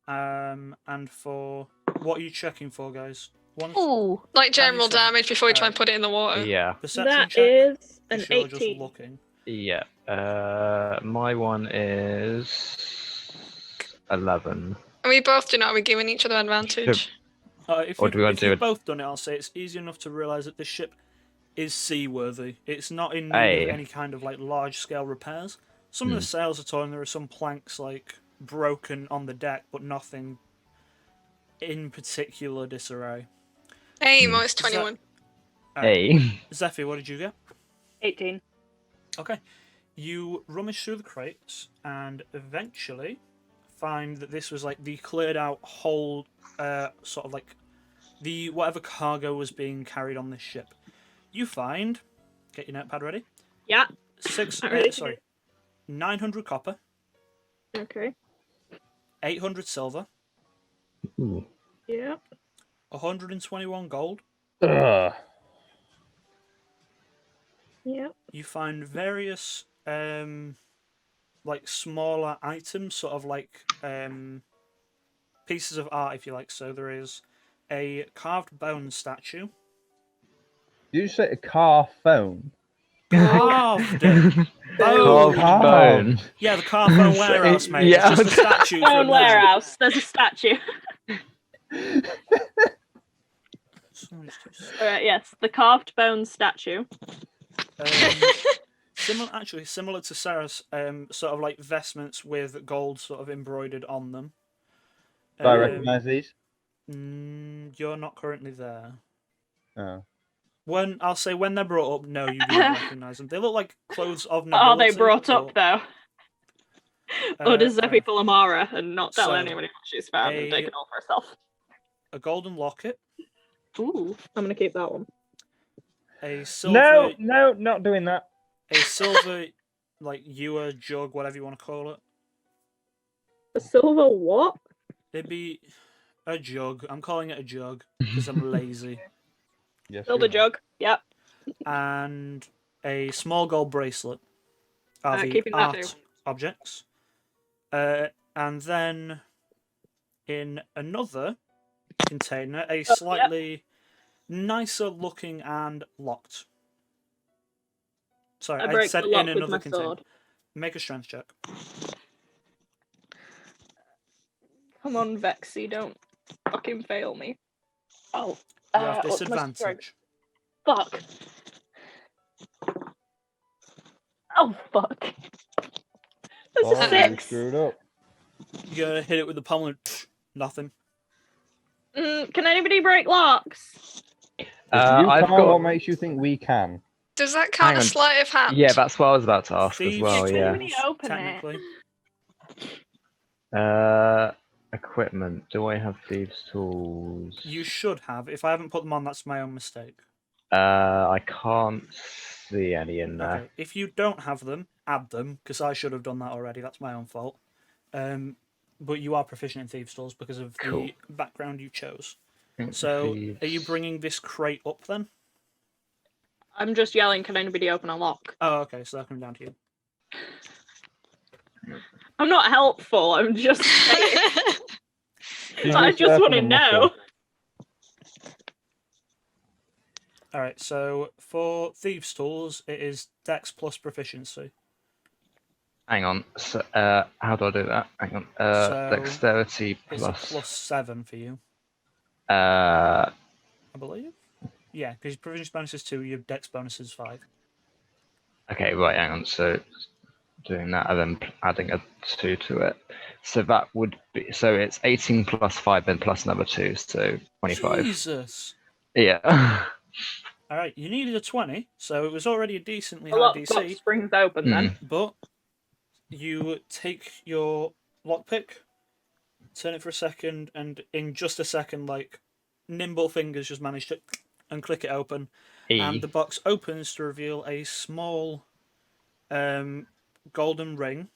And for what are you checking for, guys? One Ooh, Like general Damage. damage before we try and Alright. put it in the water. Yeah. perception that check. is an if you're just 18. looking. Yeah. My one is 11. And we both do not. We're giving each other advantage. If Or you've, do we want if to do you've it- both done it, I'll say it's easy enough to realise that this ship is seaworthy. It's not in need Aye. of any kind of like large scale repairs. Some of the sails are torn. There are some planks like broken on the deck, but nothing in particular disarray. Hey, minus 21. Hey. Zephyr, what did you get? 18. Okay. You rummage through the crates and eventually find that this was like the cleared out hold, sort of like the whatever cargo was being carried on this ship. You find, get your notepad ready. Yeah. Six, Ready. sorry, 900 copper, Okay. 800 silver, Yeah. 121 gold. Ugh. Yeah. You find various like smaller items, sort of like pieces of art, if you like. So there is a carved bone statue. Did you say a car phone? Carved bone. Carved bone. Yeah, the car phone warehouse, mate. Yeah. It's just a statue. Phone from there. warehouse. There's a statue. Sorry, it's too- Yes, the carved bone statue. Um, similar to Sarah's, sort of like vestments with gold sort of embroidered on them. Do I recognise these? You're not currently there. Oh. When they're brought up, no, you do not recognise them. They look like clothes of Are nobility. they brought up though? Or does fair Zeffy pull Amara and not tell So, anybody what she's found and take it all for herself? a golden locket, Ooh, I'm gonna keep that one. a silver, No, not doing that. a silver, like ewer jug, whatever you want to call it. A silver what? It'd be a jug. I'm calling it a jug because I'm lazy. Yes, Silver you are. jug. Yep. And a small gold bracelet are the Keeping that art objects. And then in another container, a slightly nicer looking and locked. Sorry, I I break said the lock in with another my container. sword. Make a strength check. Come on, Vexy, don't fucking fail me. Oh. You have what's my strength? disadvantage. Fuck. Oh, fuck. That's Oh, a you 6. screwed up. You're gonna hit it with the pommel and nothing. Can anybody break locks? If you I've can't, got. what makes you think we can? Does that count Hang as on. sleight of hand? Yeah, that's what I was about to ask as Thieves' well. Yeah. Can you open it? technically. Equipment. Do I have thieves' tools? You should have. If I haven't put them on, that's my own mistake. I can't see any in there. Okay. If you don't have them, add them, because I should have done that already. That's my own fault. But you are proficient in thieves' tools because of Cool. the background you chose. So, are you bringing this crate up then? I'm just yelling, can anybody open a lock? Oh, okay. So that's coming down to you. I'm not helpful, I'm just saying. She's I there just for want to the know. muscle. All right. So for thieves' tools, it is Dex plus proficiency. Hang on. So, how do I do that? Hang on. So, Dexterity It's a plus. +7 for you, Uh, I believe. Yeah, because your proficiency bonus is 2, your Dex bonus is 5. okay, right. Hang on. So, doing that and then adding a 2 to it. So that would be. So it's 18 plus 5, then plus another 2, so 25. Jesus. Yeah. All right, you needed a 20, so it was already a decently A high lockbox DC. springs open then. But you take your lockpick, turn it for a second, and in just a second, like nimble fingers just manage to and click it open, and the box opens to reveal a small golden ring.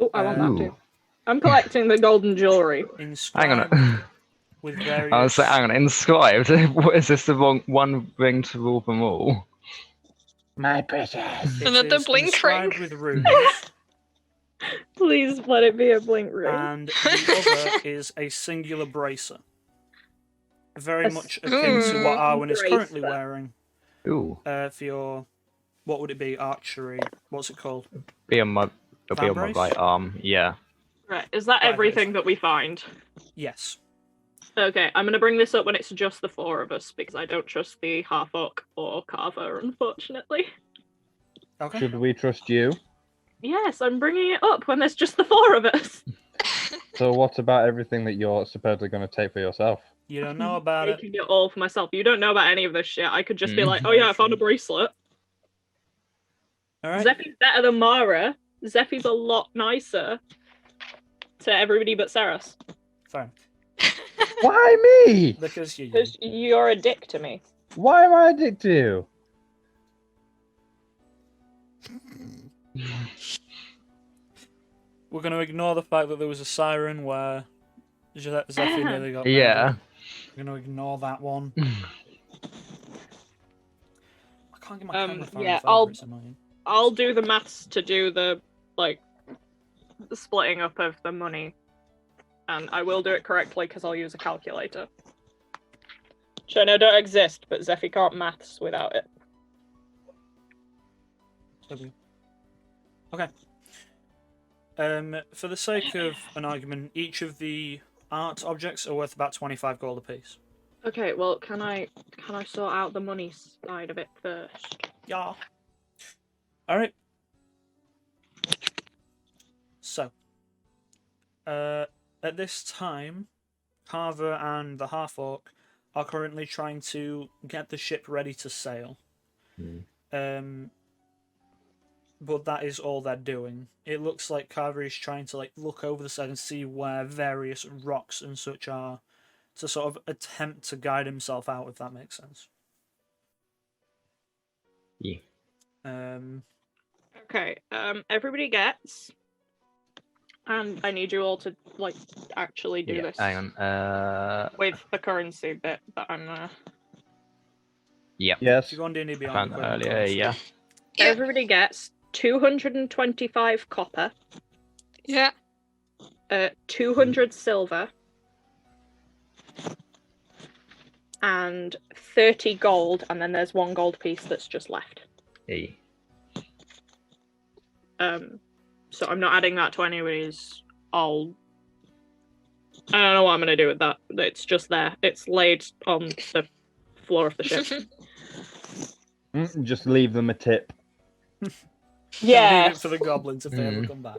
Oh, I want that too. I'm collecting the golden jewelry. Inscribed Hang on. with various. I was like, hang on. Inscribed. What is this? The wrong one ring to rule them all? My precious. It Another is blink inscribed ring. with runes, Please let it be a blink ring. and the other is a singular bracer. Very much akin to what Arwen is currently bracer. wearing. Ooh. For your, what would it be? Archery. What's it called? Be on my Vambrace? right arm. Yeah. Right, is that Right, everything that we find? Yes. Okay, I'm going to bring this up when it's just the 4 of us, because I don't trust the half-orc or carver, unfortunately. Okay. Should we trust you? Yes, I'm bringing it up when there's just the 4 of us. So what about everything that you're supposedly going to take for yourself? You don't know about it. Taking it all for myself. You don't know about any of this shit. I could just be like, oh Very yeah, I found a true. bracelet. All right. Zeffy's better than Mara. Zeffy's a lot nicer to everybody but Saras. Fine. Why me? Because you. Because you're a dick to me. Why am I addicted to you? We're going to ignore the fact that there was a siren where Zeffy nearly got Yeah. murdered. We're going to ignore that one. I can't get my camera phone yeah, over, it's annoying. I'll do the maths to do the, like, the splitting up of the money. And I will do it correctly because I'll use a calculator. Which I know don't exist, but Zeffy can't maths without it. Okay. For the sake of an argument, each of the art objects are worth about 25 gold apiece. Okay, well, can I sort out the money side of it first? Yeah. Alright, So, at this time, Carver and the half-orc are currently trying to get the ship ready to sail. But that is all they're doing. It looks like Carver is trying to look over the side and see where various rocks and such are, to sort of attempt to guide himself out, if that makes sense. Yeah. Okay. Everybody gets, and I need you all to actually do this Hang on. with the currency bit that I'm gonna. Yep. Yes. If you go on D&D I Beyond, found that earlier. Yeah. Yeah. Everybody gets 225 copper, Yeah. 200 silver, and 30 gold, and then there's 1 gold piece that's just left. E. So I'm not adding that to anybody's. I don't know what I'm gonna do with that. It's just there. It's laid on the floor of the ship. Just leave them a tip. Yeah. Leave it for the goblins if they ever come back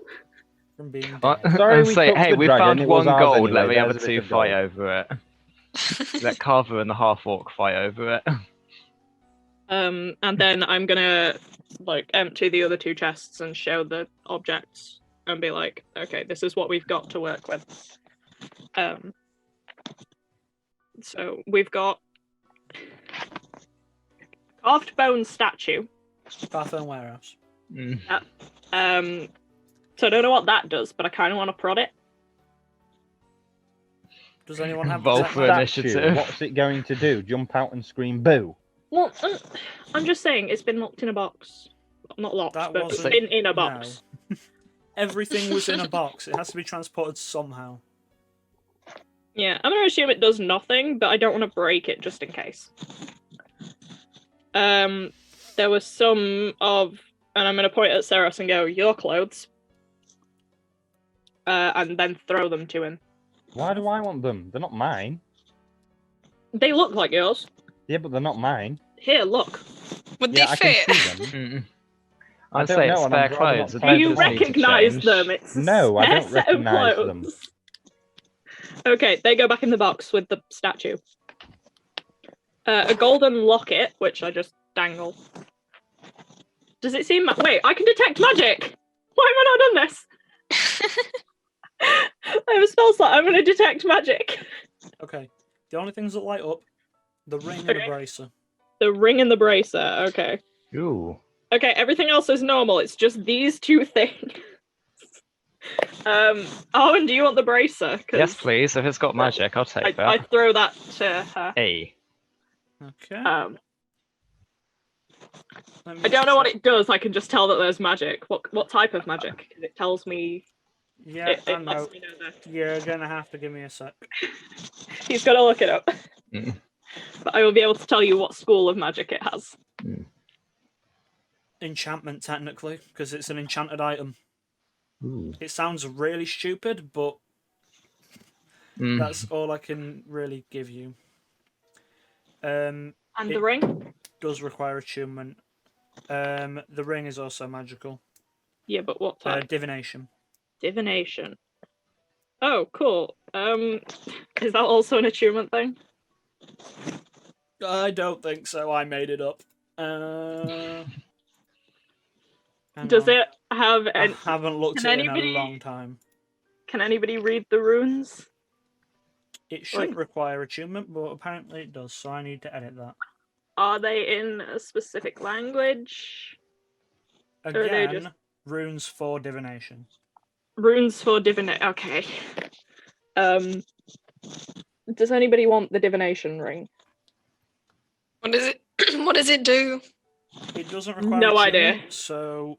from being dead. Sorry, And we say, took hey, the we dragon, found it was 1 ours gold. Let anyway, the other there's a bit 2 of fight gold. over it. Let Carver and the half-orc fight over it. And then I'm gonna empty the other 2 chests and show the objects and be like, okay, this is what we've got to work with. So we've got carved bone statue. Parfum Warehouse. So I don't know what that does, but I kind of want to prod it. Does anyone have Roll detect for magic? initiative. What's it going to do? Jump out and scream boo? Well, I'm just saying it's been locked in a box. Not locked, That but it's wasn't- been in a box. No. Everything was in a box. It has to be transported somehow. Yeah, I'm gonna assume it does nothing, but I don't want to break it just in case. There was some of, and I'm gonna point at Saros and go, your clothes. And then throw them to him. Why do I want them? They're not mine. They look like yours. Yeah, but they're not mine. Here, look. Would Yeah, they I fit? can see them. I'd don't say know, it's and I'm spare rather clothes. not the Do They you clothes need to recognize change. them? It's a No, I spare don't set of recognise them. clothes. Okay, they go back in the box with the statue. A golden locket, which I just dangle. Does it seem... Wait, I can detect magic! Why have I not done this? I have a spell slot. I'm going to detect magic. Okay. The only things that light up, the ring and Okay. the bracer. The ring and the bracer. Okay. Ooh. Okay, everything else is normal. It's just these 2 things. Owen, do you want the bracer? 'Cause Yes, please. If it's got magic, I'll take I that. throw that to her. A. Okay. Let me I don't know check. what it does. I can just tell that there's magic. What type of magic? 'Cause it tells me. Yeah, It I know. lets me know that. You're gonna have to give me a sec. He's got to look it up. Mm. But I will be able to tell you what school of magic it has. Enchantment, technically, because it's an enchanted item. Ooh. It sounds really stupid, but that's all I can really give you. And It- the ring? Does require attunement. The ring is also magical. Yeah, but what type? Divination. Divination. Oh, cool. Is that also an attunement thing? I don't think so. I made it up. Hang Does on. it have? I haven't looked can at it in anybody- a long time. Can anybody read the runes? It shouldn't require attunement, but apparently it does, so I need to edit that. Are they in a specific language? Or are they Again, just runes for divination. runes for divination? Okay. Does anybody want the divination ring? What is it? What does it do? It doesn't require No attunement, idea. so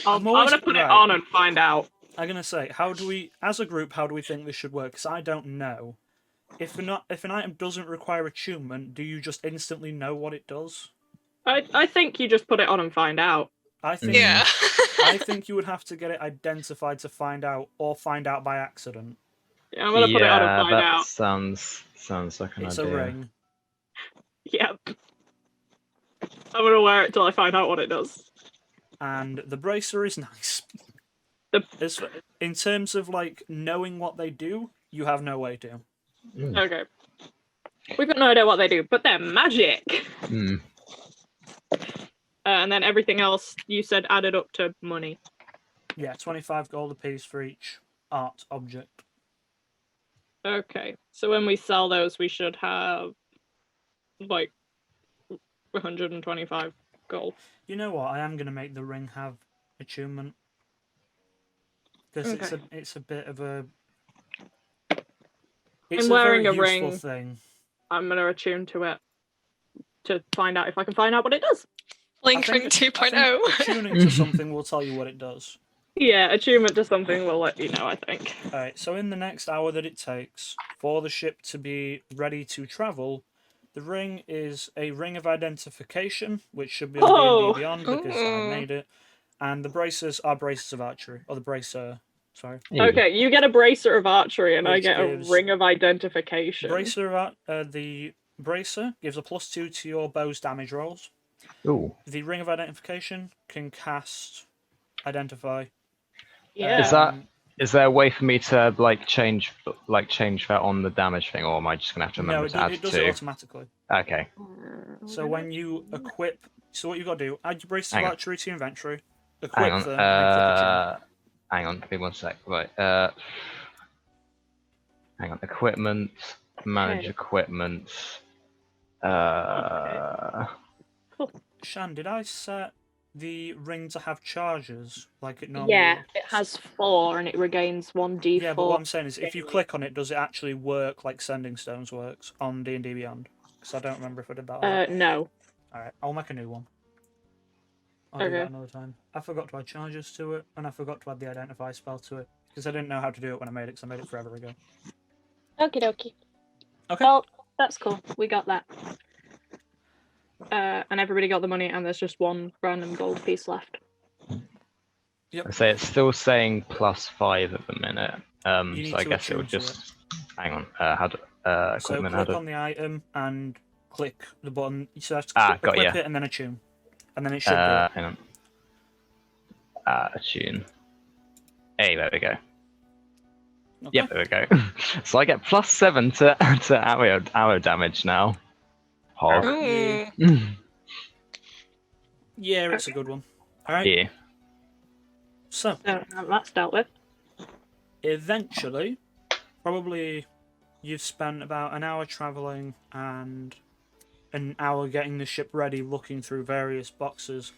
I'm always- gonna put it right. on and find out. I'm gonna say, how do we, as a group, how do we think this should work? Because I don't know. If an item doesn't require attunement, do you just instantly know what it does? I think you just put it on and find out. I think Yeah. I think you would have to get it identified to find out, or find out by accident. Yeah, I'm gonna put it on and find that out. sounds like an It's idea. a ring. Yep. I'm gonna wear it till I find out what it does. And the bracer is nice. In terms of like knowing what they do, you have no way to. Okay. We've got no idea what they do, but they're magic. Mm. And then everything else you said added up to money. Yeah, 25 gold apiece for each art object. Okay, so when we sell those, we should have like 125 gold. You know what? I am going to make the ring have attunement because Okay. it's a bit of a I'm wearing very a useful ring. thing. I'm gonna attune to it to find out if I can find out what it does. Link I Ring think 2.0. Attuning to something will tell you what it does. Yeah, attunement to something will let you know, I think. Alright, so in the next hour that it takes for the ship to be ready to travel, the ring is a ring of identification, which should be on D&D Beyond because I made it, and the bracers are bracers of archery, or the bracer, sorry. Okay, you get a bracer of archery and I Which get gives- a ring of identification. The bracer gives a +2 to your bow's damage rolls. Ooh. The ring of identification can cast identify. Yeah. Is there a way for me to change that on the damage thing, or am I just gonna have to remember No, to add it does two? it automatically. Okay. So when you equip, so what you got to do, add your braces of Hang on. archery to your inventory, Hang equip on. them, and then click attune. Hang on. Give me 1 sec. Right. Hang on. Equipment. Manage Okay. equipment. Shan, did I set the ring to have charges like it normally Yeah, would? it has 4 and it regains 1d4. Yeah, but what I'm saying is, if you daily. click on it, does it actually work like Sending Stones works on D&D Beyond? Because I don't remember if I did that or not. No. Alright, I'll make a new one. I'll do Okay. that another time. I forgot to add charges to it, and I forgot to add the identify spell to it, because I didn't know how to do it when I made it, because I made it forever ago. Okie dokie. Okay. Well, that's cool. We got that. And everybody got the money, and there's just 1 random gold piece left. I say it's still saying +5 at the minute. You need So I to guess it would attune to just. Hang on. How do So equipment? How click do? on the item and click the button. You have to got equip ya. it and then attune. And then it should do it. Hang on. Attune. Hey, there we go. Okay. Yep, there we go. So I get +7 to arrow damage now. Hog. Ooh. Yeah, it's a good one. Alright, Yeah. So so that's dealt with. eventually, probably you've spent about an hour travelling and an hour getting the ship ready, looking through various boxes.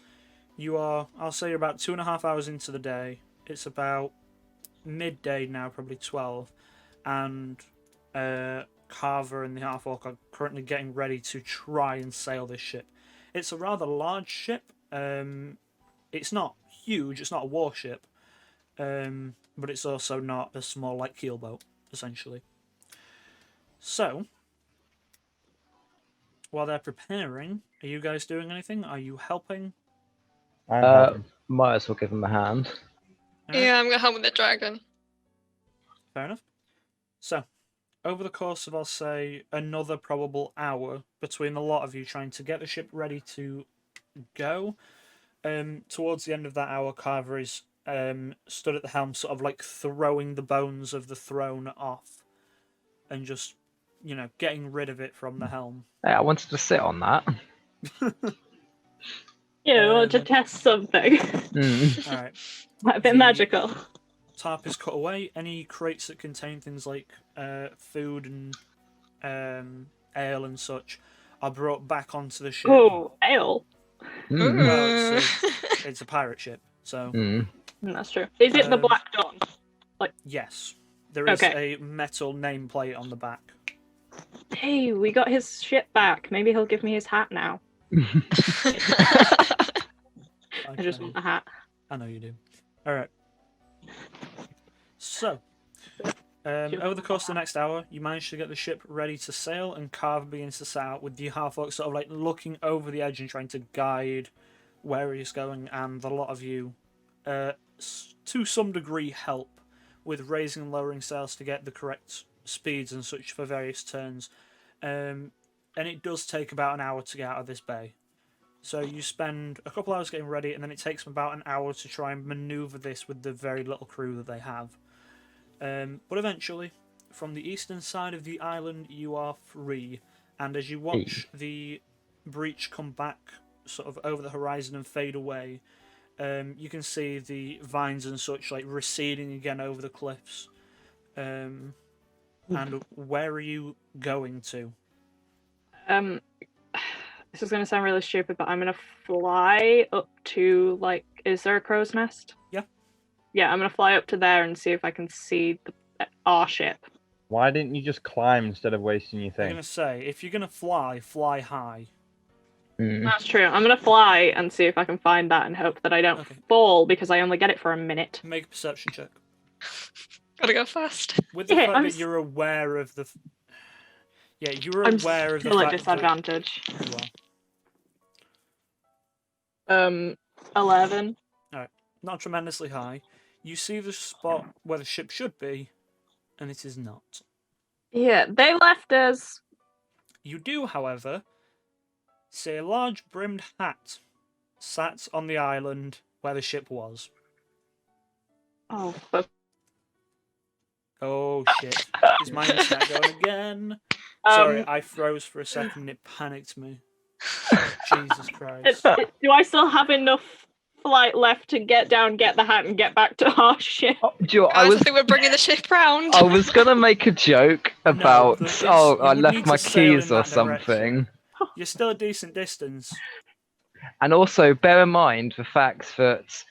You are, I'll say, you're about 2.5 hours into the day. It's about midday now, probably 12, and Carver and the Half-Orc are currently getting ready to try and sail this ship. It's a rather large ship. It's not huge, it's not a warship, but it's also not a small, like, keelboat, essentially. So, while they're preparing, are you guys doing anything? Are you helping? I'm helping. Might as well give him a hand. Yeah, I'm gonna help with the dragon. Fair enough. So, over the course of, I'll say, another probable hour between a lot of you trying to get the ship ready to go, towards the end of that hour, Carver is stood at the helm, sort of like throwing the bones of the throne off and just, getting rid of it from the helm. Hey, I wanted to sit on that. Yeah, we want to test something. Alright. A bit magical. Tarp is cut away. Any crates that contain things like food and ale and such are brought back onto the ship. Oh, ale. Well, it's a pirate ship, so That's true. Is it the Black Dawn? yes, there is Okay. a metal nameplate on the back. Hey, we got his ship back. Maybe he'll give me his hat now. I just want a hat. I know you do. All right. So, over the course of the next hour, you manage to get the ship ready to sail, and Carver begins to set out with the half-orc sort of like looking over the edge and trying to guide where he's going, and a lot of you, to some degree, help with raising and lowering sails to get the correct speeds and such for various turns. And it does take about an hour to get out of this bay. So you spend a couple hours getting ready, and then it takes them about an hour to try and maneuver this with the very little crew that they have. But eventually, from the eastern side of the island, you are free. And as you watch the breach come back sort of over the horizon and fade away, you can see the vines and such like receding again over the cliffs. And where are you going to? This is gonna sound really stupid, but I'm gonna fly up to like. Is there a crow's nest? Yeah. Yeah, I'm gonna fly up to there and see if I can see our ship. Why didn't you just climb instead of wasting your I'm thing? gonna say, if you're gonna fly, fly high. That's true. I'm gonna fly and see if I can find that and hope that I don't Okay. fall because I only get it for a minute. Make a perception check. Gotta go fast. With the Yeah, fact I'm that you're aware of the. Yeah, you're I'm aware of the still at fact that. disadvantage. Well, 11. not tremendously high. You see the spot where the ship should be, and it is not. Yeah, they left us. You do, however, see a large brimmed hat sat on the island where the ship was. Oh, fuck. Oh shit. Is my internet going again? Sorry, I froze for a second, it panicked me. Jesus Christ. Do I still have enough flight left to get down, get the hat, and get back to our ship? Do you know, Guys, I think we're bringing the ship round. I was gonna make a joke about you I would left need my to sail in keys or that direction. something. You're still a decent distance. And also bear in mind the fact that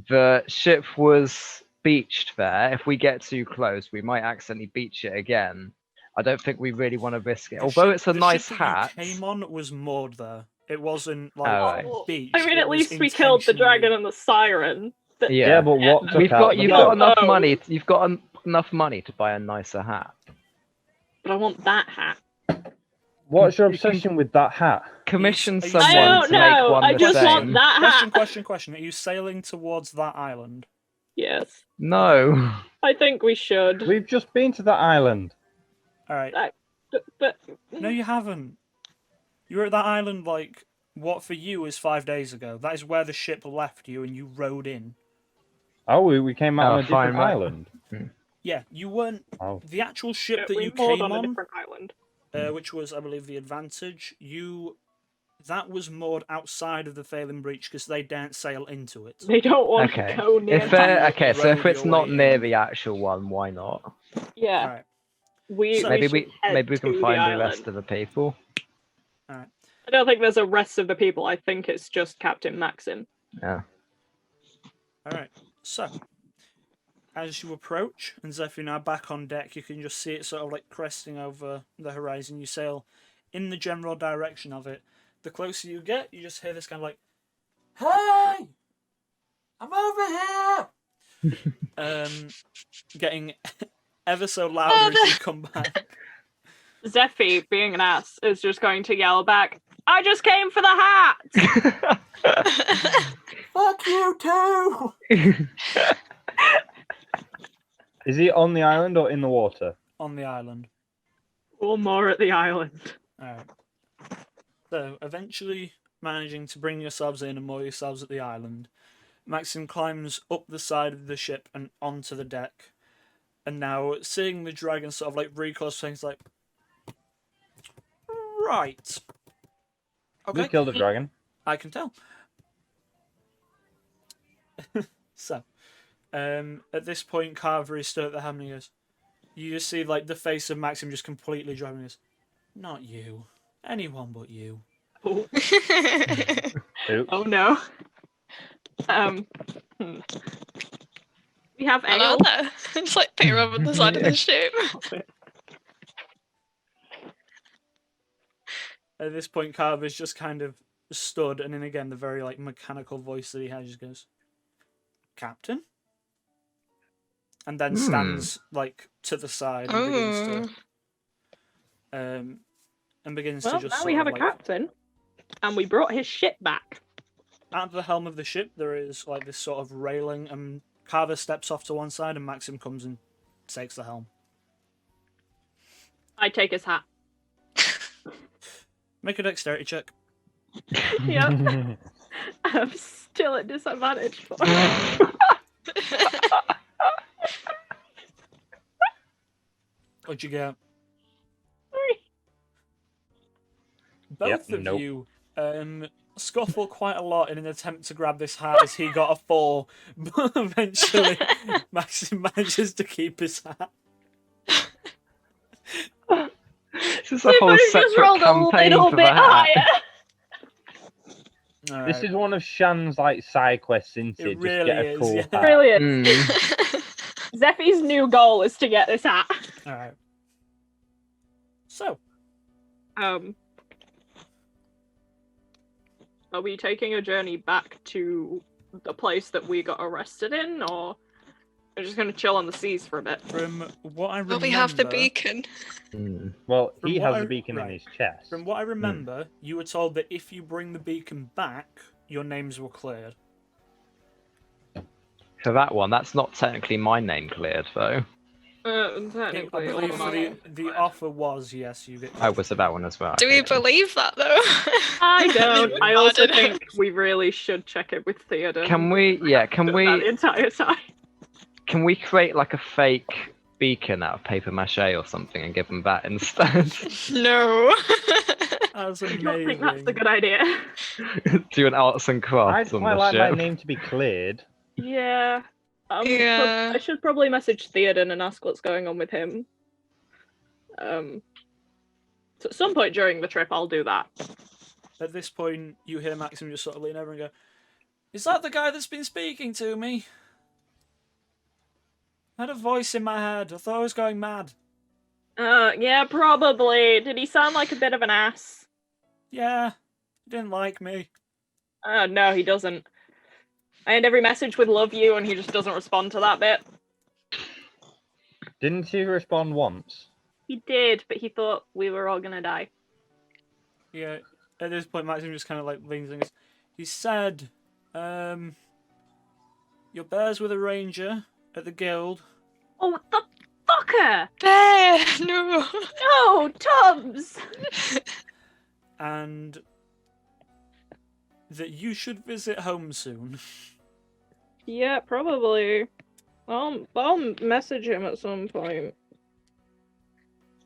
the ship was beached there. If we get too close, we might accidentally beach it again. I don't think we really want to risk it. Although it's a nice ship hat. that you came on was moored there. It wasn't like right. beached. I mean, it at was least we killed the intentionally- dragon and the siren. Yeah, but what took You've out the got boat? enough Oh. money. You've got enough money to buy a nicer hat. But I want that hat. What's your obsession with that hat? Commission Are you- someone I don't to make know. one I the just same. want that hat. Question. Are you sailing towards that island? Yes, No. I think we should. We've just been to that island. Alright. But No, you haven't. You were at that island, like, what for you is 5 days ago. That is where the ship left you and you rode in. Oh, we came out Oh, on a different fine, right. island. Yeah, you weren't. Oh. The actual ship that we you moored came on a on, different island. which was, I believe, the Advantage, that was moored outside of the Phelan Breach because they daren't sail into it. They don't want Okay. to go near. If that. so if Road it's your not way near in. the actual one, why not? Yeah, Alright. we Maybe should head maybe we to can the find the island. rest of the people. I don't think there's a rest of the people. I think it's just Captain Maxim. Yeah. Alright, so as you approach, and Zephyr now back on deck, you can just see it sort of like cresting over the horizon. You sail in the general direction of it. The closer you get, you just hear this kind of like, "Hey! I'm over here!" Getting ever so louder as you come back. Zephy, being an ass, is just going to yell back, "I just came for the hat!" Fuck you too! Is he on the island or in the water? On the island. Or more at the island. Alright. So, eventually managing to bring yourselves in and moor yourselves at the island, Maxim climbs up the side of the ship and onto the deck. And now, seeing the dragon sort of like recourse things like, right. We Okay, killed a dragon. I can tell. So, at this point, Carver is still at the helm and he goes, you just see like the face of Maxim just completely driving. He goes, not you. Anyone but you. Oh, Oops. oh no. We have I ale. don't know. Just like pick her up on the side of the ship. At this point, Carver's just kind of stood, and then again, the very like mechanical voice that he has just goes, Captain? And then stands like to the side and begins to begins Well, to just now sort we have a of, like, captain, and we brought his ship back. at the helm of the ship there is like this sort of railing, and Carver steps off to one side and Maxim comes and takes the helm. I take his hat. Make a dexterity check. Yep. I'm still at disadvantage for it. What'd you get? Sorry. Both of nope. you scuffle quite a lot in an attempt to grab this hat as he got a 4, but eventually Maxim manages to keep his hat. This is a whole Just separate rolled a campaign little for bit the hat. higher. All This right. is one of Shan's like side quests, isn't it? It Just really get a is, cool yeah. hat. Brilliant. Mm. Zeffy's new goal is to get this hat. All right. So, Are we taking a journey back to the place that we got arrested in, or we're just gonna chill on the seas for a bit? from what I remember, But we have the beacon. Mm. Well, From he what has I- the beacon right. in his chest. From what I remember, you were told that if you bring the beacon back, your names were cleared. For that one, that's not technically my name cleared, though. I Technically, all believe of our names the are. offer was yes, you get. I was for that one as well. Do we okay. believe that though? I don't. I also don't know. think we really should check it with Theoden. Can we? Yeah. Can That we? entire time. Can we create like a fake beacon out of paper mache or something and give them that instead? No. That's I amazing. don't think that's a good idea. Do an arts and I'd crafts on quite the like my ship. name to be cleared. Yeah. Yeah. I should probably message Theoden and ask what's going on with him. So at some point during the trip, I'll do that. At this point, you hear Maxim just sort of lean over and go, "Is that the guy that's been speaking to me? I had a voice in my head. I thought I was going mad. Yeah, probably. Did he sound like a bit of an ass? Yeah, he didn't like me. No, he doesn't. I end every message with "love you," and he just doesn't respond to that bit. Didn't he respond once? He did, but he thought we were all gonna die. Yeah, at this point, Maxim just kind of like leans and goes, he said, your bear's with a ranger at the guild, Oh, the fucker! Bear, no. No, Tubbs! and that you should visit home soon. Yeah, probably. I'll message him at some point.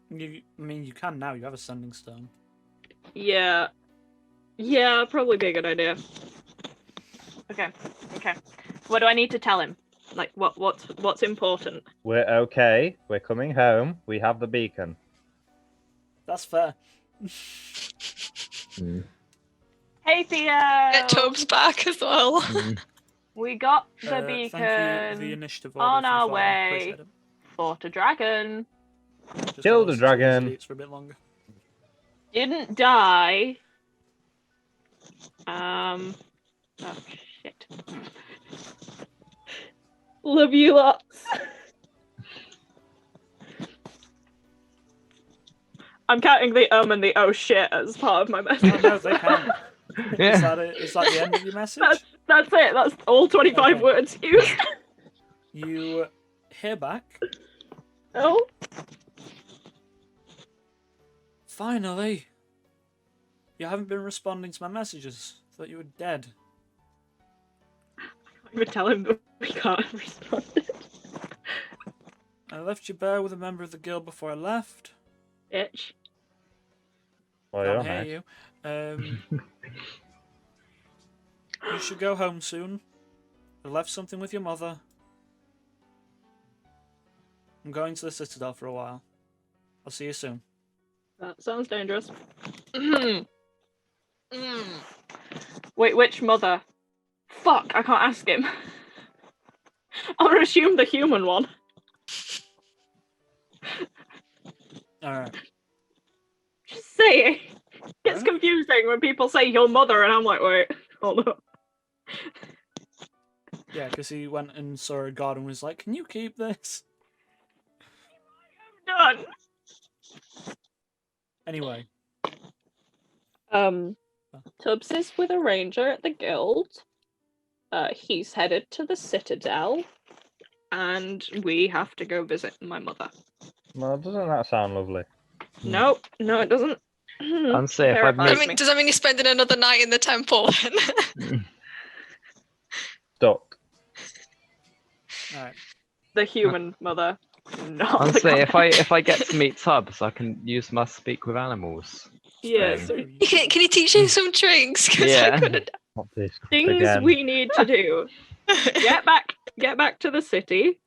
I mean, you can now. You have a sending stone. Yeah. Yeah, probably be a good idea. Okay. What do I need to tell him? Like, what's important? We're okay. We're coming home. We have the beacon. That's fair. Mm. Hey, Theo! Get Tubbs back as well. Mm. We got the Thank you, the beacon. initiative order On for our the way. Appreciate it. Fought a dragon. Just Kill while the those dragon. idiots for a bit longer. Didn't die. Oh, shit. Love you lots. I'm counting the and the oh shit as part of my message. Oh, no, they can't. Yeah. Is that the end of your message? That's it. That's all 25 Okay. words used. You hear back. Oh. Finally. You haven't been responding to my messages. Thought you were dead. I would tell him that we can't respond. I left you bare with a member of the guild before I left. Bitch. Well, Can't you're hear nice. you. You should go home soon. I left something with your mother. I'm going to the Citadel for a while. I'll see you soon. That sounds dangerous. Wait, which mother? Fuck, I can't ask him. I'm gonna assume the human one. Alright. Just say it. It's Huh? confusing when people say your mother, and I'm like, wait, hold up. Yeah, because he went and saw a god and was like, can you keep this? Done. Anyway. Tubbs is with a ranger at the guild. He's headed to the Citadel, and we have to go visit my mother. Well, doesn't that sound lovely? Nope, no, it doesn't. Unsay if I've Terrifies I made. mean, does that mean you're spending another night in the temple then? Stuck. Alright. The human mother. Not the Unsay god. if I get to meet Tubbs, I can use my speak with animals. Yeah, thing. so Can you teach him some tricks? Because I Yeah. couldn't. Not this things again. we need to do. Get back to the city.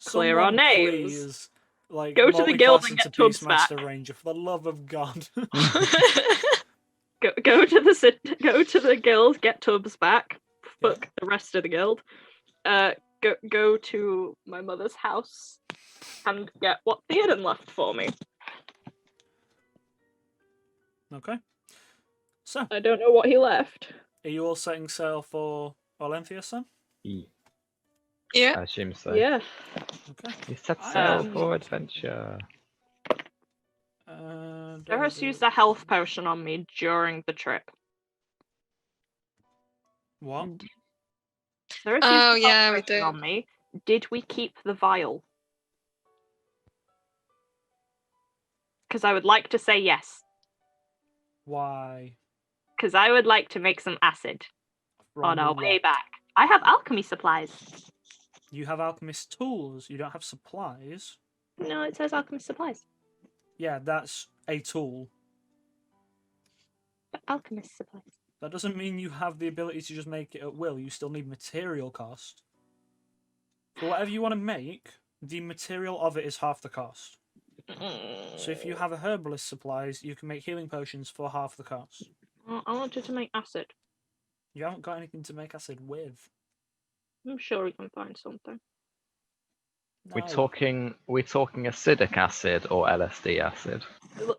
Clear our Someone names. please, like, Go to the guild multiclass and into get Tubbs Beastmaster back. Ranger, for the love of God. Go to the guild, get Tubbs back. Yeah. Fuck the rest of the guild. Go to my mother's house and get what Theoden left for me. Okay. So, I don't know what he left. are you all setting sail for Olenthius then? Yeah. I assume so. Yeah. Okay. You set sail Um, for adventure. Ferris used a health potion on me during the trip. What? Ferris Oh, used a yeah, health we potion did. on me. Did we keep the vial? Because I would like to say yes. Why? Because I would like to make some acid on From our what? way back. I have alchemy supplies. You have alchemist tools, you don't have supplies. No, it says alchemist supplies. Yeah, that's a tool. But alchemist supplies. That doesn't mean you have the ability to just make it at will. You still need material cost. For whatever you want to make, the material of it is half the cost. So if you have a herbalist supplies, you can make healing potions for half the cost. I wanted to make acid. You haven't got anything to make acid with. I'm sure we can find something. We're No. talking acidic acid or LSD acid.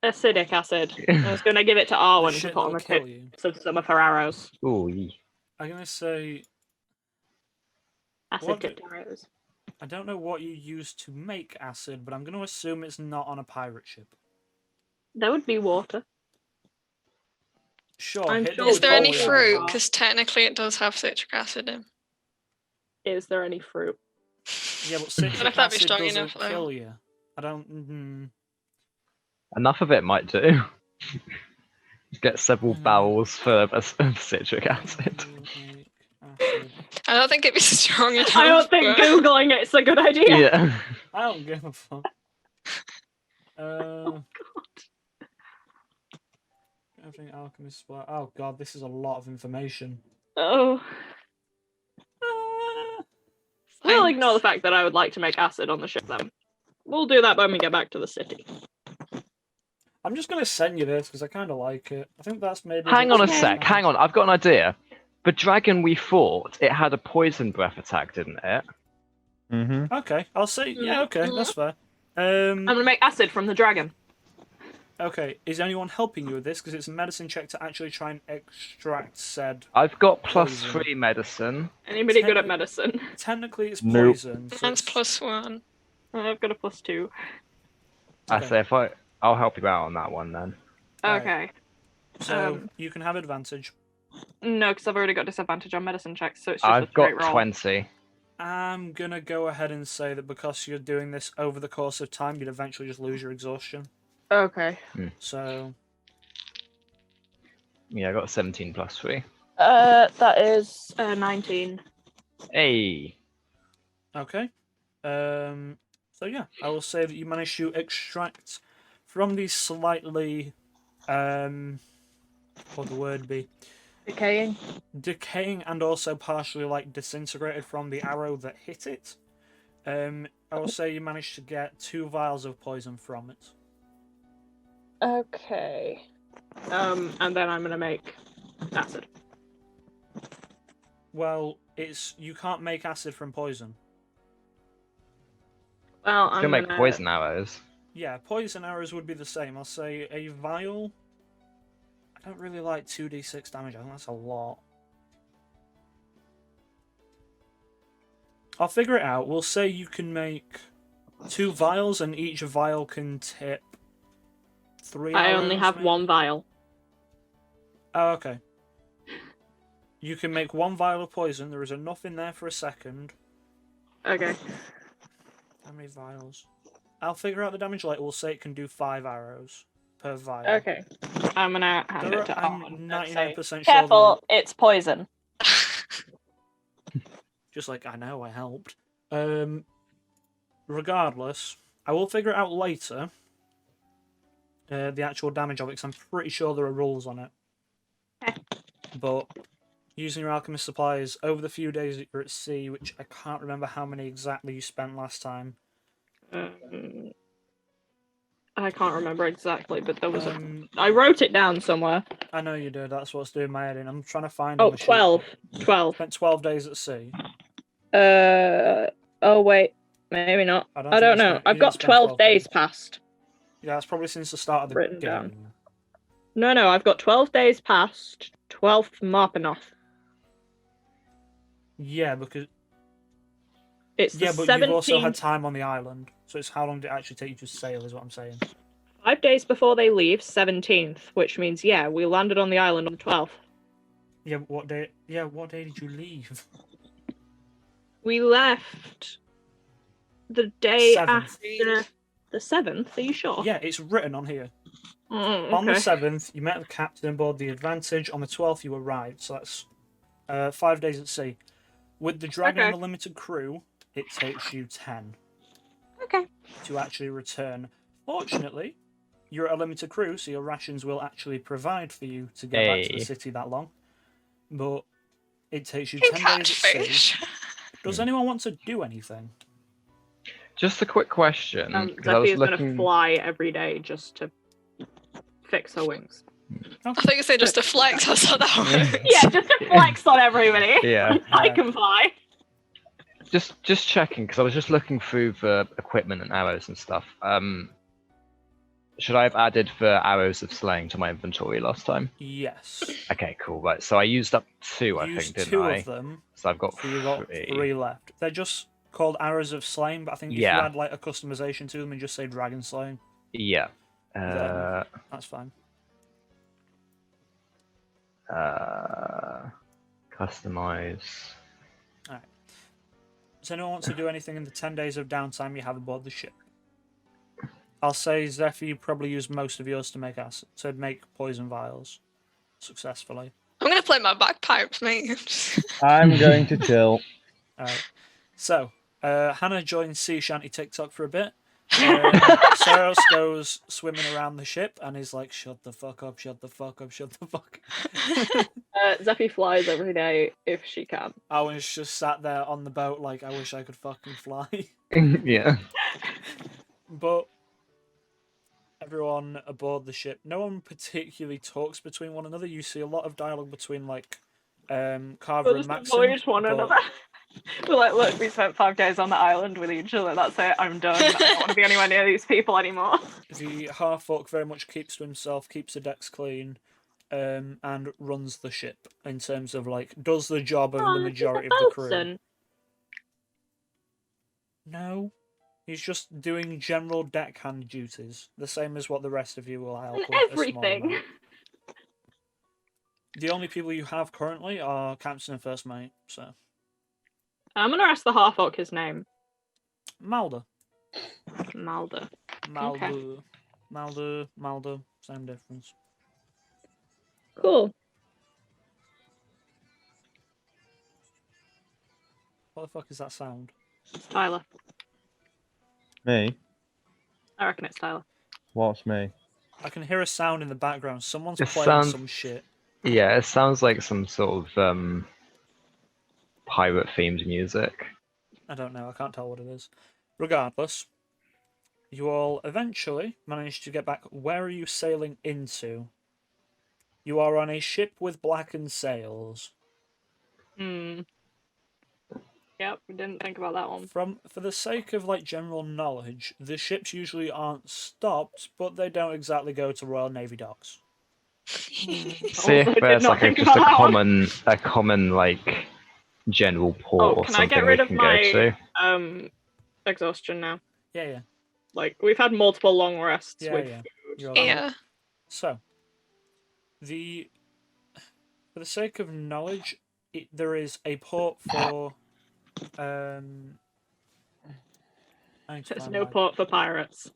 Acidic acid. I was going to give it to Arwen to Shit put on that'll the kill tips you. of some of her arrows. Ooh, yee. I'm gonna say Acid What tipped arrows. I don't know what you use to make acid, but I'm gonna assume it's not on a pirate ship. That would be water. Sure. I'm hit sure them Is with there any boiling fruit? water. Because technically it does have citric acid in. Is there any fruit? Yeah, but I don't know citric if that'd be acid strong doesn't enough, though. kill you. I don't. Mm, Enough of it might do. Get several barrels full of citric acid. make acid. I don't think it'd be strong enough. I don't think but- Googling it's a good idea. Yeah. I don't give a fuck. I think alchemist supply. Oh god, this is a lot of information. Oh. We'll Thanks. ignore the fact that I would like to make acid on the ship then. We'll do that when we get back to the city. I'm just gonna send you this because I kind of like it. I think that's maybe. Hang on a Okay. sec. Hang on. I've got an idea. The dragon we fought, it had a poison breath attack, didn't it? Mm-hmm. Okay, I'll say. Yeah, okay, that's fair. I'm gonna make acid from the dragon. Okay, is anyone helping you with this? Because it's a medicine check to actually try and extract said. I've got Poison. +3 medicine. Anybody good at medicine? Technically, it's Nope. poison. So Mine's it's- +1. I've got a +2. I Okay. say I'll help you out on that one then. Right. Okay. So you can have advantage. No, because I've already got disadvantage on medicine checks, so it's just a I've got straight roll. 20. I'm gonna go ahead and say that because you're doing this over the course of time, you'd eventually just lose your exhaustion. Okay. So Yeah, I got 17 +3. That is 19. Hey. okay. So yeah, I will say that you managed to extract from these slightly what would the word be? Decaying and also partially like disintegrated from the arrow that hit it. I will say you managed to get 2 vials of poison from it. Okay. And then I'm gonna make acid. Well, you can't make acid from poison. Well, You I'm can make gonna... poison arrows. Yeah, poison arrows would be the same. I'll say a vial. I don't really like 2d6 damage. I think that's a lot. I'll figure it out. We'll say you can make 2 vials, and each vial can tip 3 I arrows, only have maybe? 1 vial. Oh, okay. You can make 1 vial of poison. There is enough in there for a second. Okay. How many vials? I'll figure out the damage later. We'll say it can do 5 arrows per vial. Okay. I'm gonna hand There it to are- Arn I'm and say, 99% sure careful, it's poison. just like, I know, I helped. Regardless, I will figure it out later. The actual damage of it, because I'm pretty sure there are rules on it. But using your alchemist supplies over the few days that you're at sea, which I can't remember how many exactly you spent last time. I can't remember exactly, but there was I I wrote it down somewhere. I know you did. That's what's doing my head in. I'm trying to find. Oh, on the sheet. 12. 12. Spent 12 days at sea. Oh wait, maybe not. I I don't don't think you know. spent- I've you didn't got spend 12 days past. Yeah, that's probably since the start of the Written game. down. No, I've got 12 days past. 12th Marpanoff. Yeah, because It's the but 17th. you've also had time on the island, so it's how long did it actually take you to sail? Is what I'm saying. 5 days before they leave, 17th, which means yeah, we landed on the island on the 12th. Yeah, but what day? Yeah, what day did you leave? We left the day 7th. after the 7th. Are you sure? Yeah, it's written on here. Oh, On the okay. 7th, you met the captain aboard the Advantage. On the 12th, you arrived. So that's 5 days at sea. With the Dragon and Okay. the limited crew, it takes you 10 Okay. to actually return. Fortunately, you're a limited crew, so your rations will actually provide for you to get back to the Hey. city that long. But it takes you You 10 can days catch at sea. fish. Does anyone want to do anything? Just a quick question. 'Cause I Zephy was is going to looking. fly every day just to fix her wings. I think it's just a flex or something. Yeah, just to flex on everybody. Yeah. I can fly. Just checking because I was just looking through the equipment and arrows and stuff. Should I have added the arrows of slaying to my inventory last time? Yes. Okay, cool. Right, so I used up 2, I Use think, didn't 2 I? of them, So I've got so you got 3. 3 left. They're just called Arrows of Slaying, but I think if you Yeah. add like a customization to them and just say Dragon Slaying, Yeah. that's fine. Customize. Does anyone want to do anything in the 10 days of downtime you have aboard the ship? I'll say, Zephyr, you probably used most of yours to make acid, to make poison vials successfully. I'm gonna play my bagpipes, mate. I'm going to chill. Alright. So, Hannah joins Sea Shanty TikTok for a bit. Saros goes swimming around the ship and is like, shut the fuck up, shut the fuck up, shut the fuck up. Zephy flies every day if she can. I was just sat there on the boat like, I wish I could fucking fly. Yeah. But everyone aboard the ship, no one particularly talks between one another. You see a lot of dialogue between like Carver We'll and just Maxim. avoid one but- another. We're like, look, we spent 5 days on the island with each other. That's it. I'm done. I don't want to be anywhere near these people anymore. The half-orc very much keeps to himself, keeps the decks clean, and runs the ship in terms of like does the job of the majority of the crew. Bosun. No, he's just doing general deckhand duties, the same as what the rest of you will help And with. a small everything. amount. The only people you have currently are captain and first mate. So I'm gonna ask the half orc his name. Malder, Malder. Malder, same difference. Cool. What the fuck is that sound? It's Tyler. Me? I reckon it's Tyler. What's me? I can hear a sound in the background. Someone's It playing sounds- some shit. Yeah, it sounds like some sort of pirate themed music. I don't know. I can't tell what it is. Regardless, you all eventually manage to get back. Where are you sailing into? You are on a ship with blackened sails. Yep, we didn't think about that one. For the sake of like general knowledge, the ships usually aren't stopped, but they don't exactly go to Royal Navy docks. See Also if did there's not like think just a about that one. common like general port Oh, or can I get something rid we of can my- go to. Exhaustion now. Yeah. Like, we've had multiple long rests Yeah, with yeah. food. You're allowed. Yeah. So, for the sake of knowledge, there is a port for. I need to There's find no my- port for pirates.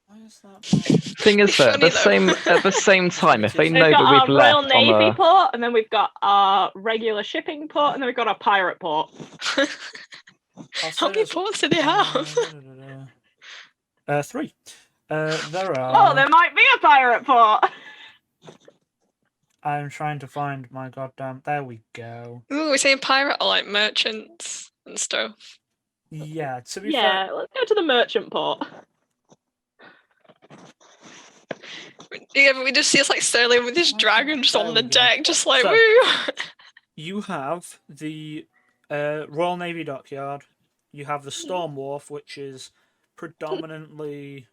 Why Where's that? Thing is, though, Funny, at the same time, if they We've know We've that got we've our Royal left on Navy a port, and then we've got our regular shipping port, and then we've got our pirate port. I'll say How many there's- ports do they have? 3. There Oh, are. there might be a pirate port. I'm trying to find my goddamn. There we go. Ooh, we're saying pirate or like merchants and stuff. Yeah, to be Yeah, fair. let's go to the merchant port. Yeah, but we just see us like sailing with this Why dragon not? just There on the we go. deck, just like So- woo. You have the Royal Navy dockyard. You have the Storm Wharf, which is predominantly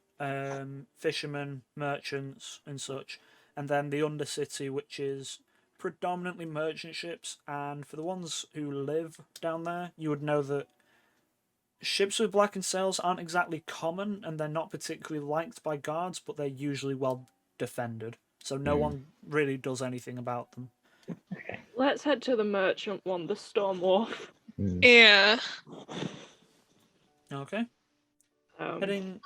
fishermen, merchants, and such. And then the Undercity, which is predominantly merchant ships. And for the ones who live down there, you would know that ships with blackened sails aren't exactly common, and they're not particularly liked by guards, but they're usually well defended. So no one really does anything about them. Let's head to the merchant one, the Storm Wharf. Yeah. Okay. Heading.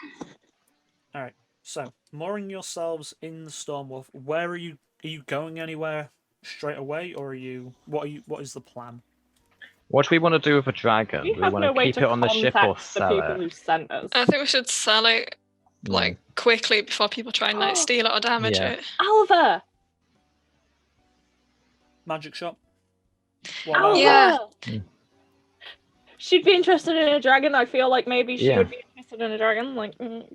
All right. So mooring yourselves in the Storm Wharf. Where are you? Are you going anywhere straight away, or are you? What is the plan? What do we want to do with a dragon? We Do have want no to way keep to it on the ship or contact the sell people it? who sent us. I think we should sell it like quickly before people try and like steal it or damage Yeah. it. Alva! Magic shop. What Alva! about Yeah. She'd be interested in a dragon. I feel like maybe she Yeah. would be interested in a dragon. Like, Well,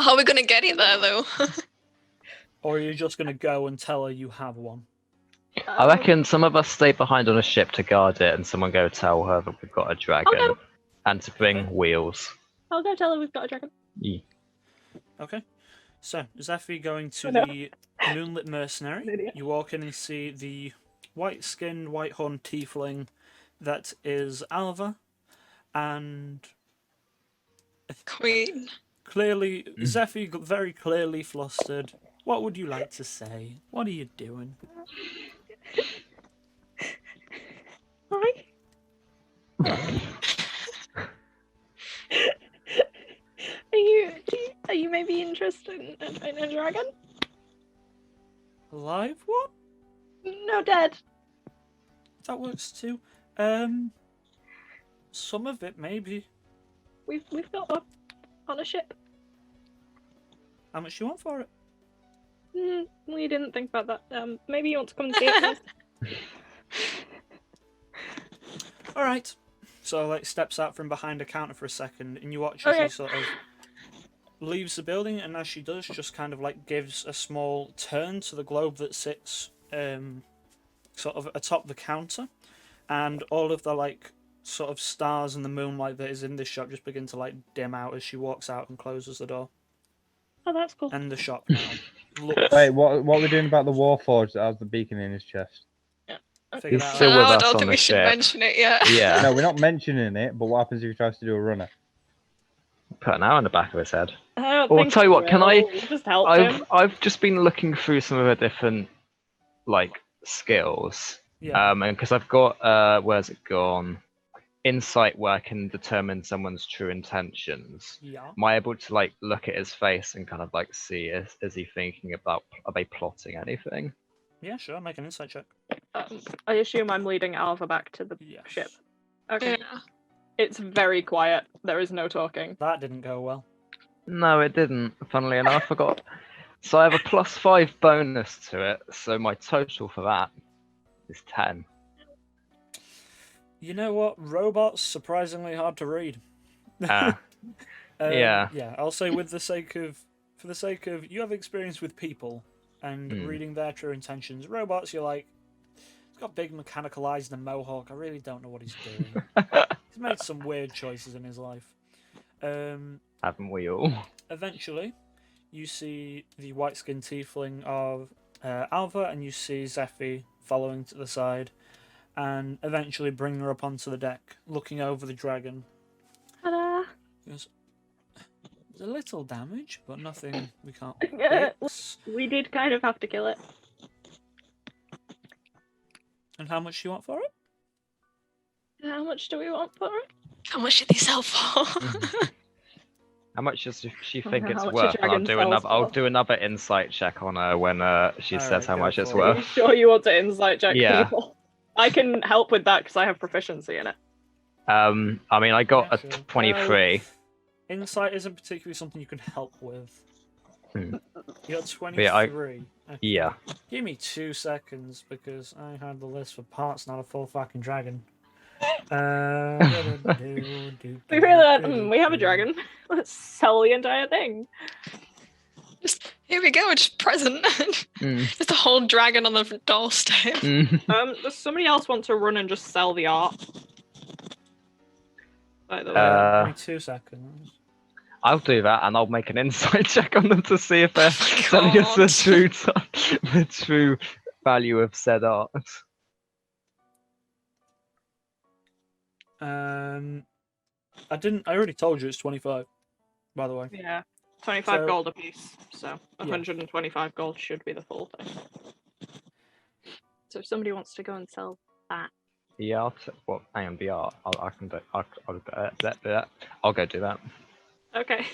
how are we gonna get it there though? Or are you just gonna go and tell her you have one? I reckon some of us stay behind on a ship to guard it, and someone go tell her that we've got a dragon, go. and to bring wheels. I'll go tell her we've got a dragon. Yeah. Okay. So Zephyr going to no. the Moonlit Mercenary. An idiot. You walk in and see the white-skinned, white-horned tiefling that is Alva, and Queen. clearly Zephyr very clearly flustered. What would you like to say? What are you doing? Hi. Are you maybe interested in a dragon? Live one? No, dead. That works too. Some of it maybe. We've got one on a ship. How much do you want for it? We didn't think about that. Maybe you want to come and see it first. All right. So like steps out from behind a counter for a second, and you watch as Okay. she sort of leaves the building, and as she does, just kind of like gives a small turn to the globe that sits sort of atop the counter, and all of the like sort of stars and the moonlight that is in this shop just begin to like dim out as she walks out and closes the door. Oh, that's cool. And the shop now looks. Wait, what are we doing about the Warforged that has the beacon in his chest? Figure He's that still out. with I us don't on think the we should ship. mention it yet. Yeah. No, we're not mentioning it, but what happens if he tries to do a runner? Put an arrow on the back of his head. I don't Or think tell you we what, can will. I- We'll just help I've him. I've just been looking through some of the different like skills. Yeah. And because I've got where's it gone? Insight, where I can determine someone's true intentions. Yeah. Am I able to like look at his face and kind of like see is he thinking about, are they plotting anything? Yeah, sure. Make an insight check. I assume I'm leading Alva back to the Yes. ship. Okay. Yeah. It's very quiet. There is no talking. That didn't go well. No, it didn't. Funnily enough, I forgot. So I have a +5 bonus to it. So my total for that is 10. You know what? Robots surprisingly hard to read. Ah. Yeah. Yeah. I'll say for the sake of you have experience with people and reading their true intentions. Robots, you're like, he's got big mechanical eyes and a mohawk. I really don't know what he's doing. He's made some weird choices in his life. Haven't we all? Eventually, you see the white-skinned tiefling of Alva, and you see Zephyr following to the side, and eventually bring her up onto the deck, looking over the dragon. Ta-da! He goes, there's a little damage, but nothing we can't Yeah. fix. We did kind of have to kill it. And how much do you want for it? How much do we want for it? How much did they sell for? How much does she Oh, think how it's much a worth? And I'll dragon do sells another. I'll for. do another insight check on her when she says Alright, how go much it's for it. Are you worth. sure you want to insight check Yeah. people? I can help with that because I have proficiency in it. I mean, I got Yeah, a sure. 23. Insight isn't particularly something you can help with. Hmm. You got Yeah, 23. Okay. Yeah. Give me 2 seconds because I had the list for parts, not a full fucking dragon. We really we have a dragon. Let's sell the entire thing. Just here we go, just present. Mm. Just a whole dragon on the doorstep. Mm. Does somebody else want to run and just sell the art? By the way. Give me 2 seconds. I'll do that, and I'll make an insight check on them to see if they're Oh my telling us the God. the true value of said art. I didn't. I already told you it's 25. By the way. Yeah. 25 So- gold apiece. So 125 gold should be the full thing. So if somebody wants to go and sell that. Yeah, well, hang on, the art. I can do. I'll go do that. Okay.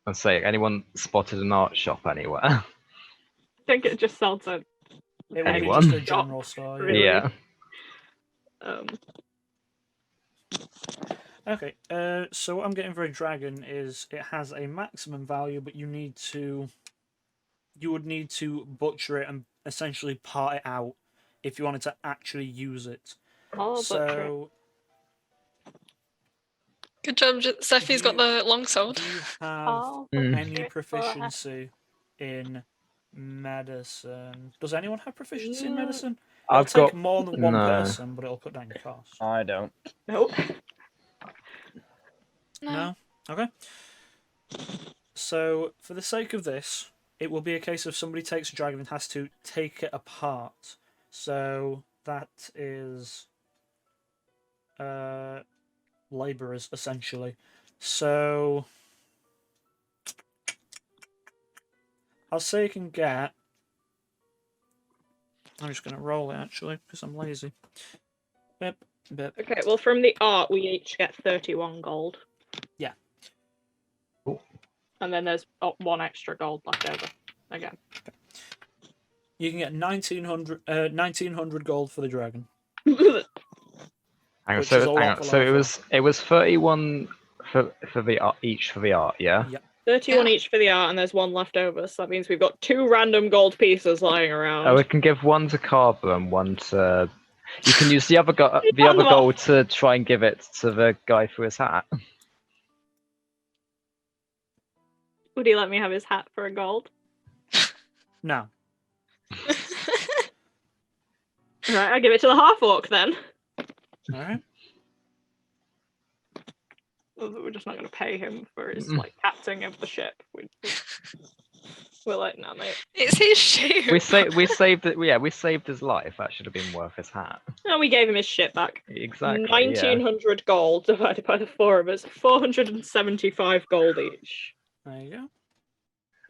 And say, anyone spotted an art shop anywhere? I think it just sells a It would Anyone? be just a general store. Really? Yeah. Okay. So what I'm getting for a dragon is it has a maximum value, but you would need to butcher it and essentially part it out if you wanted to actually use it. I'll butcher it. So Good job, Zephy's got the longsword. do you have I'll Mm. butcher any it for her. proficiency in medicine? Does anyone have proficiency in medicine? It'll I've take got more than one no. person, but it'll cut down your cost. I don't. Nope. No? Okay. So, for the sake of this, it will be a case of somebody takes a dragon and has to take it apart. So, that is labourers, essentially. So, I'll say you can get... I'm just going to roll it, actually, because I'm lazy. Bip, bip. Okay, well, from the art, we each get 31 gold. Yeah. Cool. And then there's 1 extra gold left over. Again. You can get 1900 gold for the dragon. Hang on, Which is a lot for so level it was 31 for the art, each for the art, yeah. Yep. 31 Yeah. each for the art, and there's 1 left over. So that means we've got 2 random gold pieces lying around. Oh, we can give 1 to Carver and 1 to. You can use the other You found them all. gold to try and give it to the guy for his hat. Would he let me have his hat for a gold? No. Right, I give it to the half orc then. Alright. We're just not going to pay him for his like captaining of the ship. We're like, no, mate. It's his ship. We saved it. Yeah, we saved his life. That should have been worth his hat. No, we gave him his shit back. Exactly. 1900 gold divided by the 4 of us. 475 gold each. There you go.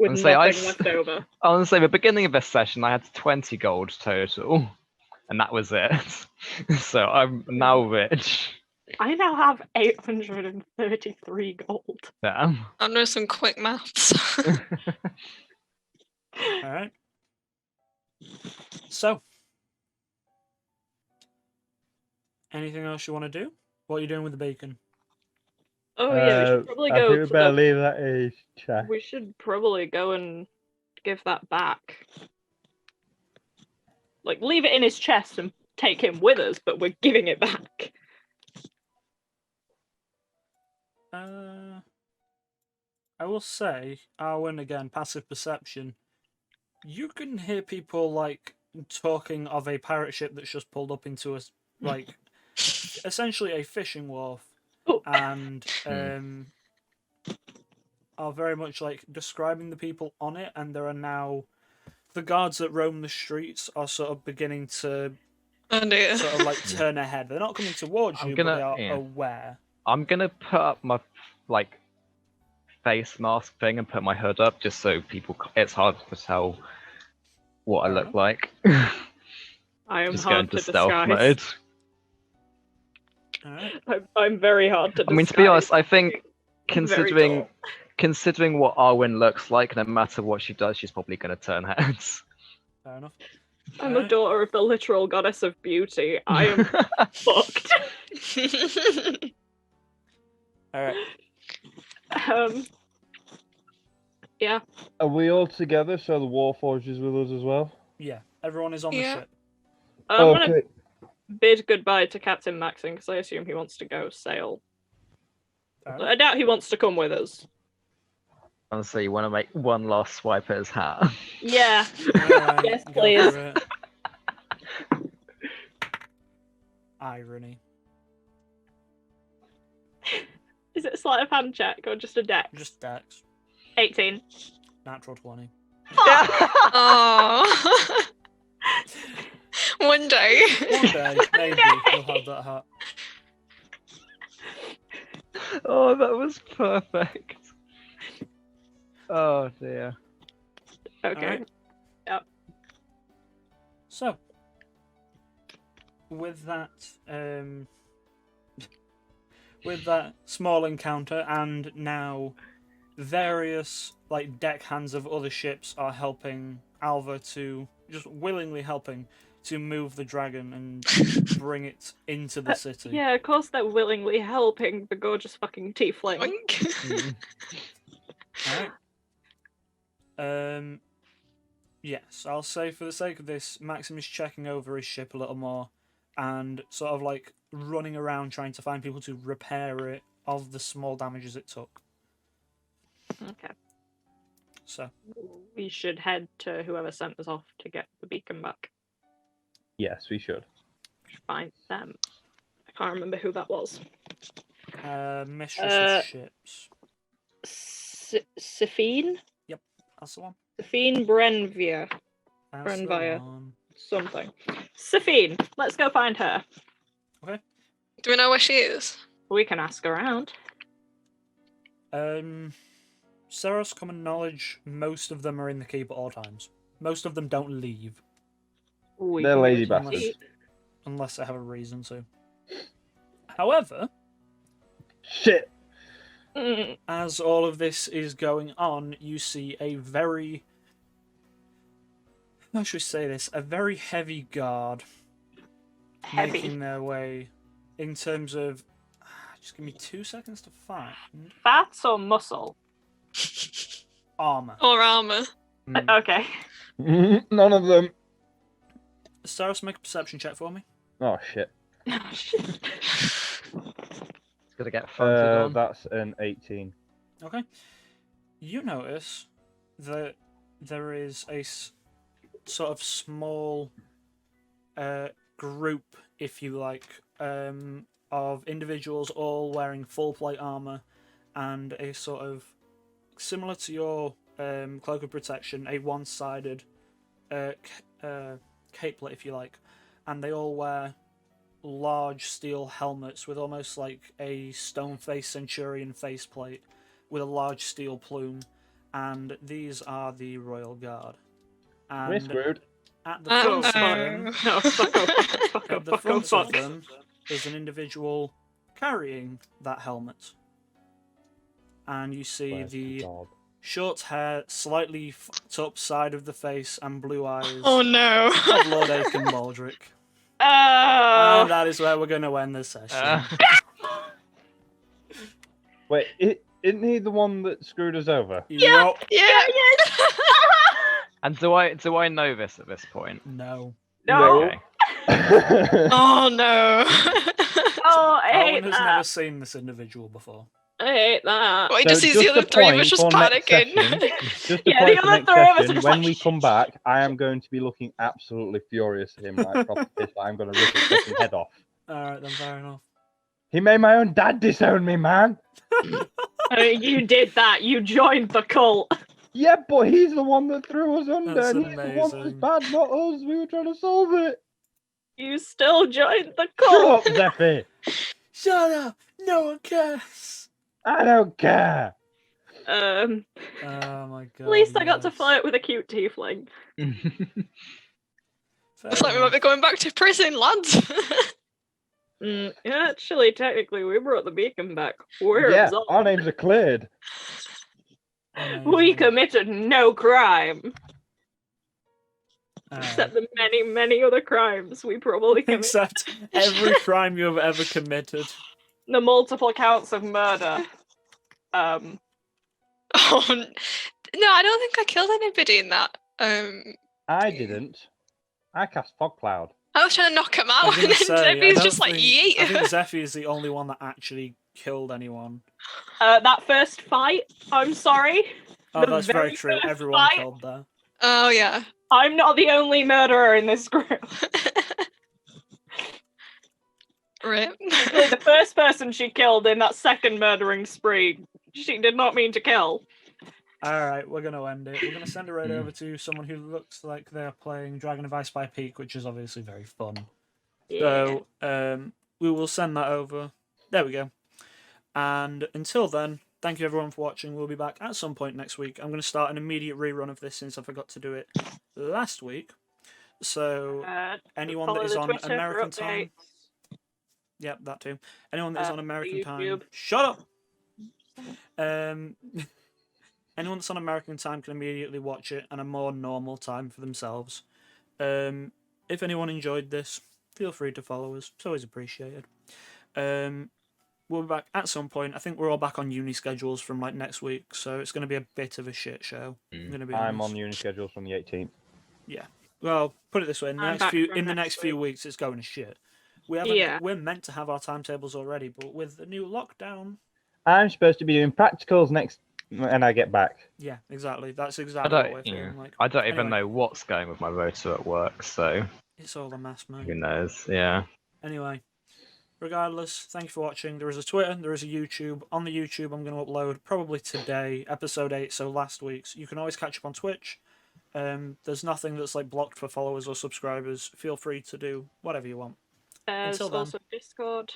With And say nothing left over. I want to say the beginning of this session, I had 20 gold total, and that was it. So I'm now rich. I now have 833 gold. Damn. I'll know some quick maths. Alright. So. Anything else you want to do? What are you doing with the bacon? Oh yeah, we should probably I go. think we to better the- leave that is check. We should probably go and give that back. Like, leave it in his chest and take him with us, but we're giving it back. I will say, Arwen, again, passive perception. You can hear people, like, talking of a pirate ship that's just pulled up into a, like, essentially a fishing wharf. Oh. And, are very much, like, describing the people on it, and there are now... The guards that roam the streets are sort of beginning to Oh dear. sort of, like, turn ahead. They're not coming towards you, but they are aware. I'm gonna put up my like face mask thing and put my hood up just so people. It's hard to tell what I look like. I am Just go hard into to stealth disguise. mode. Alright. I'm very hard to. I mean, to be honest, I think Very considering what Arwen looks like, no matter what she does, she's probably going to turn heads. Fair enough. I'm a daughter of the literal goddess of beauty. I am fucked. Alright. Yeah. Are we all together? So the Warforged is with us as well. Yeah, everyone is on the Yeah. ship. I'm gonna bid goodbye to Captain Maxon because I assume he wants to go sail. Fair I enough. doubt he wants to come with us. Honestly, you want to make one last swipe at his hat. Yeah. Alright, Yes, go please. for it. Irony. Is it a sleight of hand check or just a dex? Just Dex. 18. Natural 20. Oh. One day. One day, maybe you'll have that hat. Oh, that was perfect. Oh dear. Okay. Alright. So, with that small encounter, and now various like deckhands of other ships are helping Alva to just willingly helping to move the dragon and bring it into the city. Yeah, of course they're willingly helping the gorgeous fucking tiefling. Oink. Alright. Yes, I'll say for the sake of this, Maxim is checking over his ship a little more and sort of like running around trying to find people to repair it of the small damages it took. Okay. So, We should head to whoever sent us off to get the beacon back. Yes, we should. Find them. I can't remember who that was. Mistress of Ships. Safine? That's the one. Safine Brenvia. That's the Brenvia. one. Something. Safine, let's go find her. Do we know where she is? We can ask around. Sarah's common knowledge, most of them are in the keep at all times. Most of them don't leave. We They're can lazy give it a bastards. see. Unless they have a reason to. However, Shit. Mm, as all of this is going on, you see a very... How should we say this? A very heavy guard heavy. making their way in terms of... Just give me 2 seconds to find Fats or muscle? armor. Or armor? Okay. None of them. Sarah, make a perception check for me. Oh shit. It's gonna get fronted on. That's an 18. Okay. You notice that there is a sort of small group, if you like, of individuals all wearing full plate armor and a sort of, similar to your cloak of protection, a one-sided capelet, if you like, and they all wear large steel helmets with almost like a stone-faced centurion faceplate with a large steel plume, and these are the Royal Guard. We're And screwed. at the front of them, No, fuck at the front of them is an individual carrying that helmet. And you see Where's the dog? short hair, slightly fucked up side of the face, and blue eyes Oh no. of Lord Aiken Baldrick. Oh. And that is where we're going to end this session. Wait, isn't he the one that screwed us over? Yup. Yeah. And do I know this at this point? No. No. Okay. Oh no. Oh, I hate Owen has that. never seen this individual before. I hate that. Well, he just sees the other three of us just panicking. Just Yeah, a the point for other next three of us session, are when like, we come back, I am going to be looking absolutely furious at him, like proper pissed, like I'm going to rip his fucking head off. Alright, then fair enough. He made my own dad disown me, man. You did that. You joined the cult. Yeah, but he's the one that threw us under, That's and he's the one that's amazing. bad, not us. We were trying to solve it. You still joined the Shut cult. up, Zephy. Shut up! No one cares! I don't care. Oh my god. At least I got to yes. flirt with a cute tiefling. Fair It's like we might enough. be going back to prison, lads. Actually, technically, we brought the beacon back. We're Yeah, absolved. our names are cleared. We Amazing. committed no crime. Alright. Except the many, many other crimes we probably committed. Except every crime you have ever committed. The multiple counts of murder. Oh no, I don't think I killed anybody in that. I didn't. I cast fog cloud. I was trying to knock him I out, was and gonna then say, I Zephy's don't just like, think- I think yeet. Zephy is the only one that actually killed anyone. That first fight, I'm sorry. Oh, The that's very very true. first Everyone fight. killed there. Oh yeah. I'm not the only murderer in this group. Right. Actually, the first person she killed in that second murdering spree, she did not mean to kill. Alright, we're going to end it. We're going to send it right over to someone who looks like they're playing Dragon of Ice by Peak, which is obviously very fun. Yeah. So, we will send that over. There we go. And until then, thank you everyone for watching. We'll be back at some point next week. I'm going to start an immediate rerun of this since I forgot to do it last week. So, anyone that follow is the on Twitter for American time... updates. Yep, that too. Anyone that is on American time... YouTube. Shut up! Anyone that's on American time can immediately watch it and a more normal time for themselves. If anyone enjoyed this, feel free to follow us. It's always appreciated. We'll be back at some point. I think we're all back on uni schedules from like next week, so it's going to be a bit of a shit show. I'm going to be I'm honest. on uni schedules from the 18th. Yeah. Well, put it this way: in the I'm next back few from next few week. weeks, it's going to shit. We haven't. Yeah. We're meant to have our timetables already, but with the new lockdown. I'm supposed to be doing practicals next when I get back. Yeah, exactly. That's I exactly what we're don't, feeling like. I don't even Anyway. know what's going with my rotor at work, so It's all a mess, mate. who knows? Yeah. Anyway, regardless, thank you for watching. There is a Twitter, there is a YouTube. On the YouTube, I'm going to upload probably today, episode 8, so last week's. You can always catch up on Twitch. There's nothing that's like blocked for followers or subscribers. Feel free to do whatever you want. There's Until then. also Discord.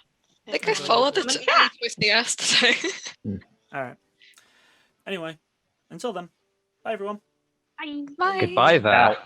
I think I Everybody followed does the it. Twisty ass today. Alright. Anyway, until then, bye everyone. Bye. Bye. Goodbye there. Now.